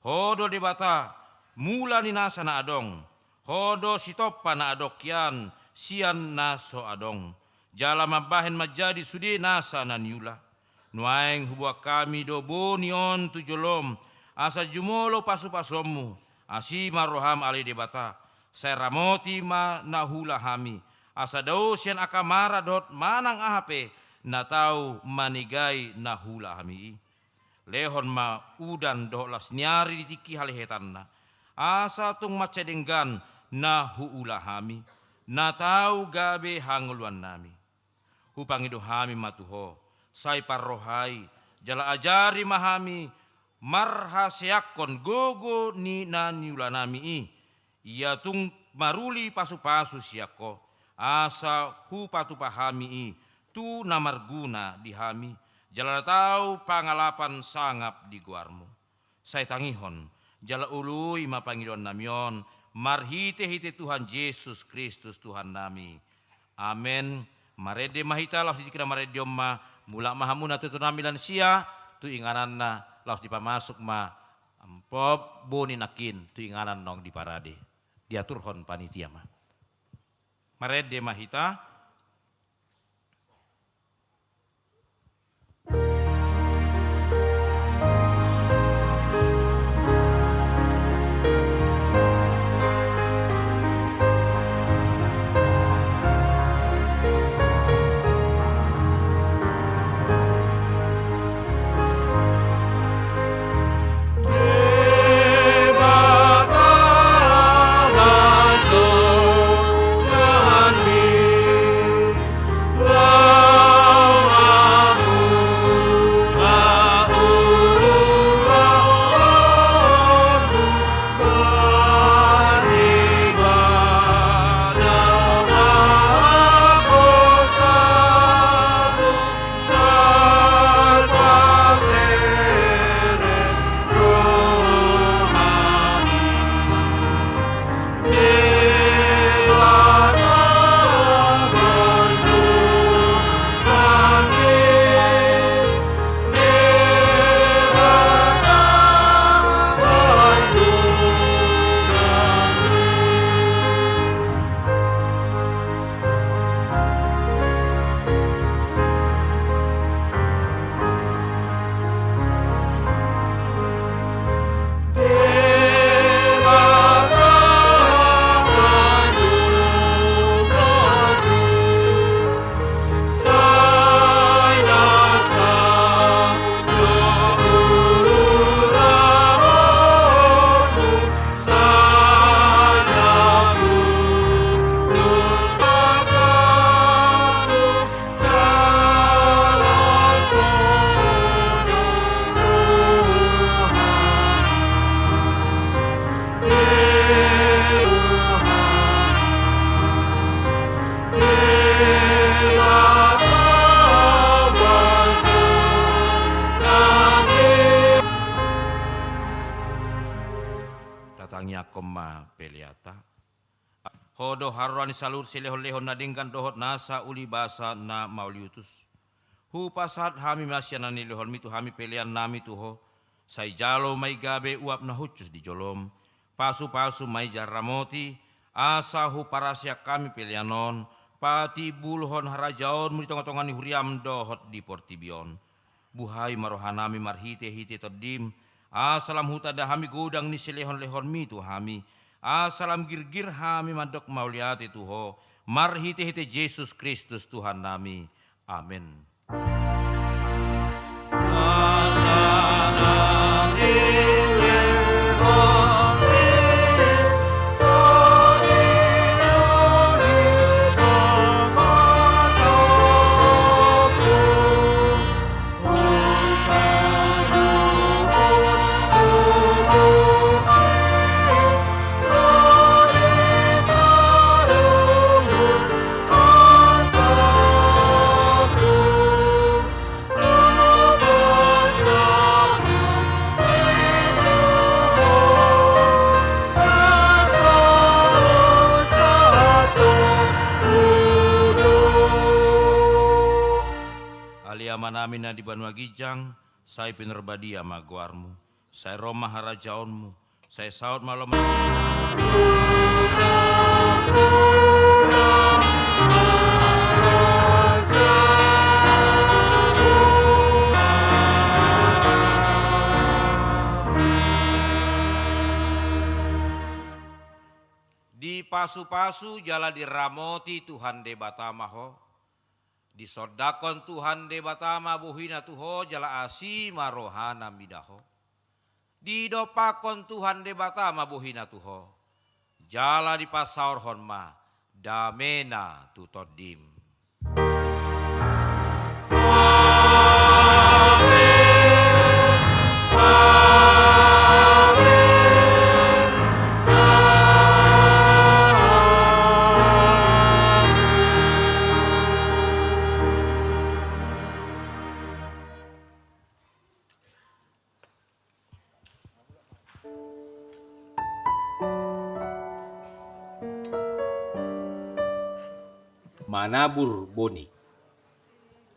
Hodo debata mula ni nasa na adong. Hodo sitopa na adokyan sian naso adong. Jala mabahen majadi sudi nasa na niula. Nuaeng hubua kami do bonion tujolom. Asa jumolo pasu-pasomu. Asima roham ali debata. Saya ramoti ma nahula hami. Asa dausian akamara dot manang ahape. Na tau manigai nahula hami. Lehon ma udan do lasnyari ditiki halihetanna. Asa tung macedenggan nahuula hami. Na tau gabe hanguluan nami. Hupangido hami matuho. Sai parrohai. Jala ajari mahami. Marhasiakon gogo ni naniula nami i. Ia tung maruli pasu-pasu siako. Asa hu patu pahami i. Tu namarguna di hami. Jala tau pangalapan sangap di guarmu. Saya tangihon. Jala ului mapangilon namion. Marhite-hite Tuhan Yesus Kristus Tuhan nami. Amen. Marede mahita laus dikira marede omma. Mula mahamuna tutu namilan sia. Tu inganan na. Laus dipamasuk ma ampop boni nakin tu inganan nong di parade diaturhon panitia ma marede mahita Tuhan yata. Hodo harani salur silehon-lehon nadingkan dohot nasa uli basa na mauliutus. Hu pasat hami masyana ni lehon mitu hami pelian nami tuho. Sai jalo mai gabe uap na hucus di jolom. Pasu-pasu mai jarramoti. Asa hu parasya kami pelianon. Pati bulhon harajaon muri tonga-tonga ni huriam dohot di portibion. Buhai marohanami marhite-hite todim. Asalam hutada hami gudang ni silehon-lehon mitu hami. Asalam girgir hami mandok mauliati tuho. Marhite-hite Yesus Kristus Tuhan nami. Amin. Namin na di Banua Gijang, say pinerbadia magwarmu, say Roma harajaonmu, say saud malom. Di pasu-pasu jala diramoti Tuhan de batamaho. Di sodakon Tuhan de batama buhina tuho jala asi marohana midaho. Di dopakon Tuhan de batama buhina tuho. Jala di pasaur honma damena tutodim. Manabur boni.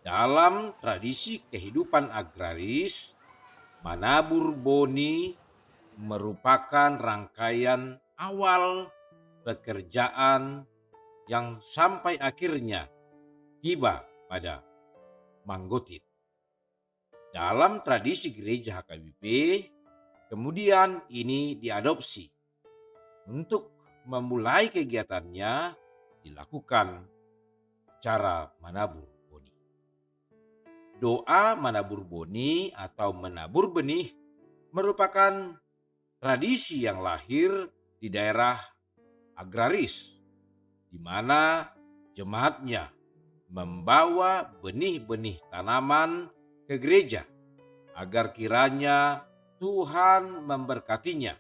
Dalam tradisi kehidupan agraris, manabur boni merupakan rangkaian awal pekerjaan yang sampai akhirnya tiba pada Manggotit. Dalam tradisi gereja HKBP, kemudian ini diadopsi. Untuk memulai kegiatannya dilakukan cara menabur boni. Doa menabur boni atau menabur benih merupakan tradisi yang lahir di daerah agraris, di mana jemaatnya membawa benih-benih tanaman ke gereja agar kiranya Tuhan memberkatinya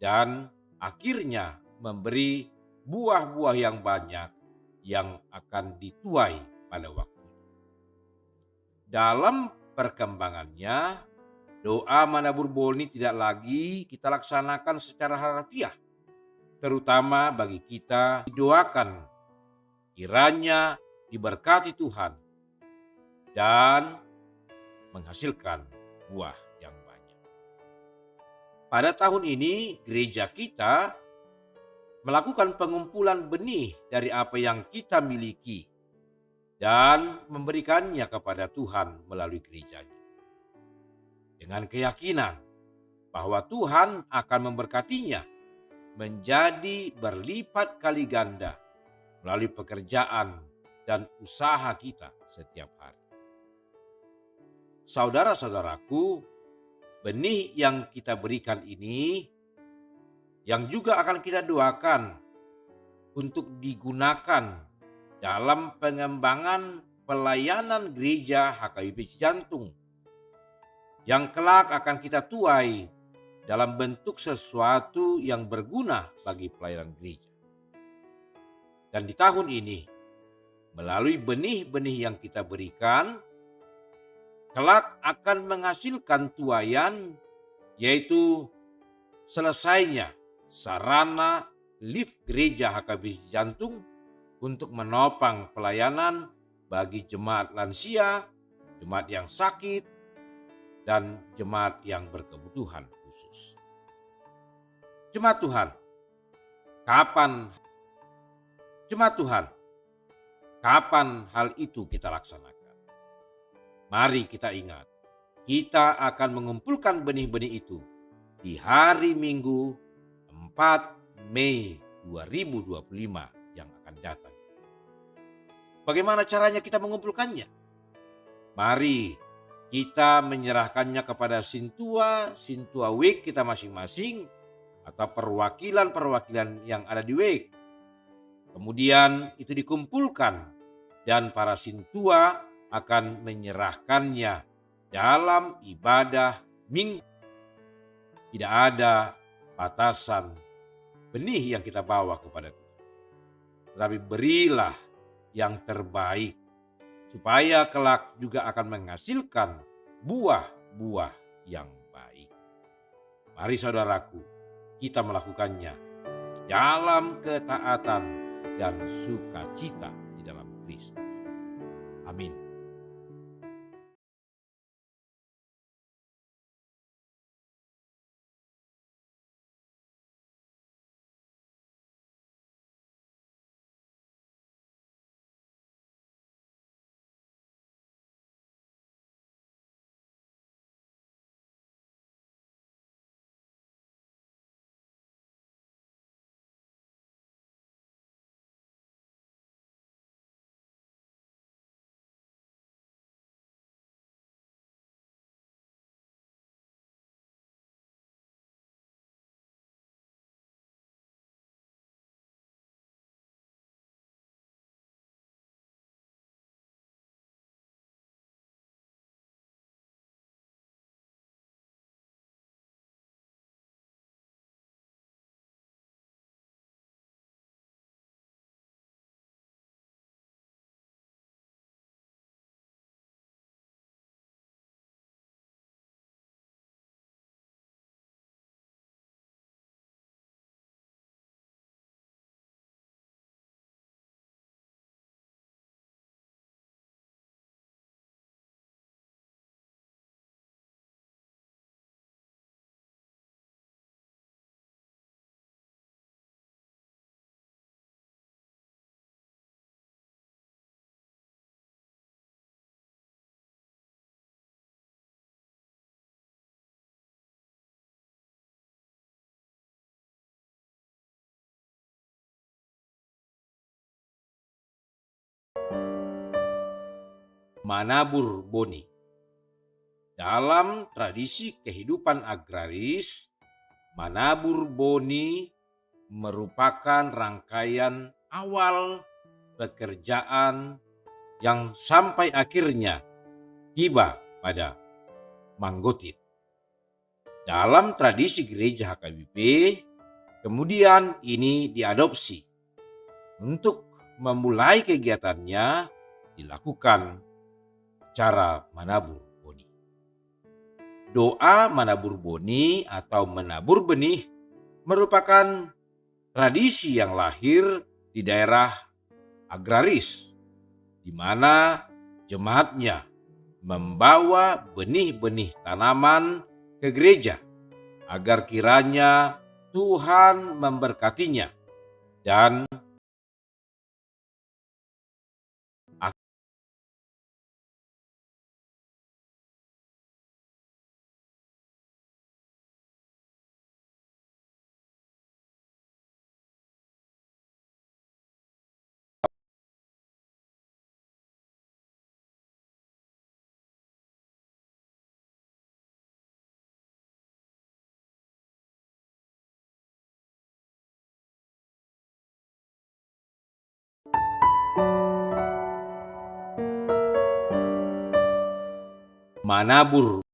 dan akhirnya memberi buah-buah yang banyak yang akan dituai pada waktu. Dalam perkembangannya, doa menabur boni tidak lagi kita laksanakan secara harfiah, terutama bagi kita didoakan kiranya diberkati Tuhan dan menghasilkan buah yang banyak. Pada tahun ini gereja kita melakukan pengumpulan benih dari apa yang kita miliki dan memberikannya kepada Tuhan melalui gerejanya. Dengan keyakinan bahwa Tuhan akan memberkatinya menjadi berlipat kali ganda melalui pekerjaan dan usaha kita setiap hari. Saudara-saudaraku, benih yang kita berikan ini yang juga akan kita doakan untuk digunakan dalam pengembangan pelayanan gereja HKBP Cijantung yang kelak akan kita tuai dalam bentuk sesuatu yang berguna bagi pelayanan gereja. Dan di tahun ini, melalui benih-benih yang kita berikan, kelak akan menghasilkan tuaian, yaitu selesainya sarana lift gereja HKBP Jantung untuk menopang pelayanan bagi jemaat lansia, jemaat yang sakit, dan jemaat yang berkebutuhan khusus. Jemaat Tuhan, kapan hal itu kita laksanakan? Mari kita ingat, kita akan mengumpulkan benih-benih itu di hari Minggu 4 Mei 2025 yang akan datang. Bagaimana caranya kita mengumpulkannya? Mari kita menyerahkannya kepada Sintua Week kita masing-masing atau perwakilan-perwakilan yang ada di Week. Kemudian itu dikumpulkan dan para Sintua akan menyerahkannya dalam ibadah Minggu. Tidak ada batasan benih yang kita bawa kepada Tuhan. Tetapi berilah yang terbaik, supaya kelak juga akan menghasilkan buah-buah yang baik. Mari saudaraku, kita melakukannya di dalam ketaatan dan sukacita di dalam Kristus. Amin. Manabur Boni. Dalam tradisi kehidupan agraris, Manabur Boni merupakan rangkaian awal pekerjaan yang sampai akhirnya tiba pada Manggotit. Dalam tradisi gereja HKBP, kemudian ini diadopsi. Untuk memulai kegiatannya dilakukan cara menabur boni. Doa menabur boni atau menabur benih merupakan tradisi yang lahir di daerah agraris, di mana jemaatnya membawa benih-benih tanaman ke gereja agar kiranya Tuhan memberkatinya dan Manabur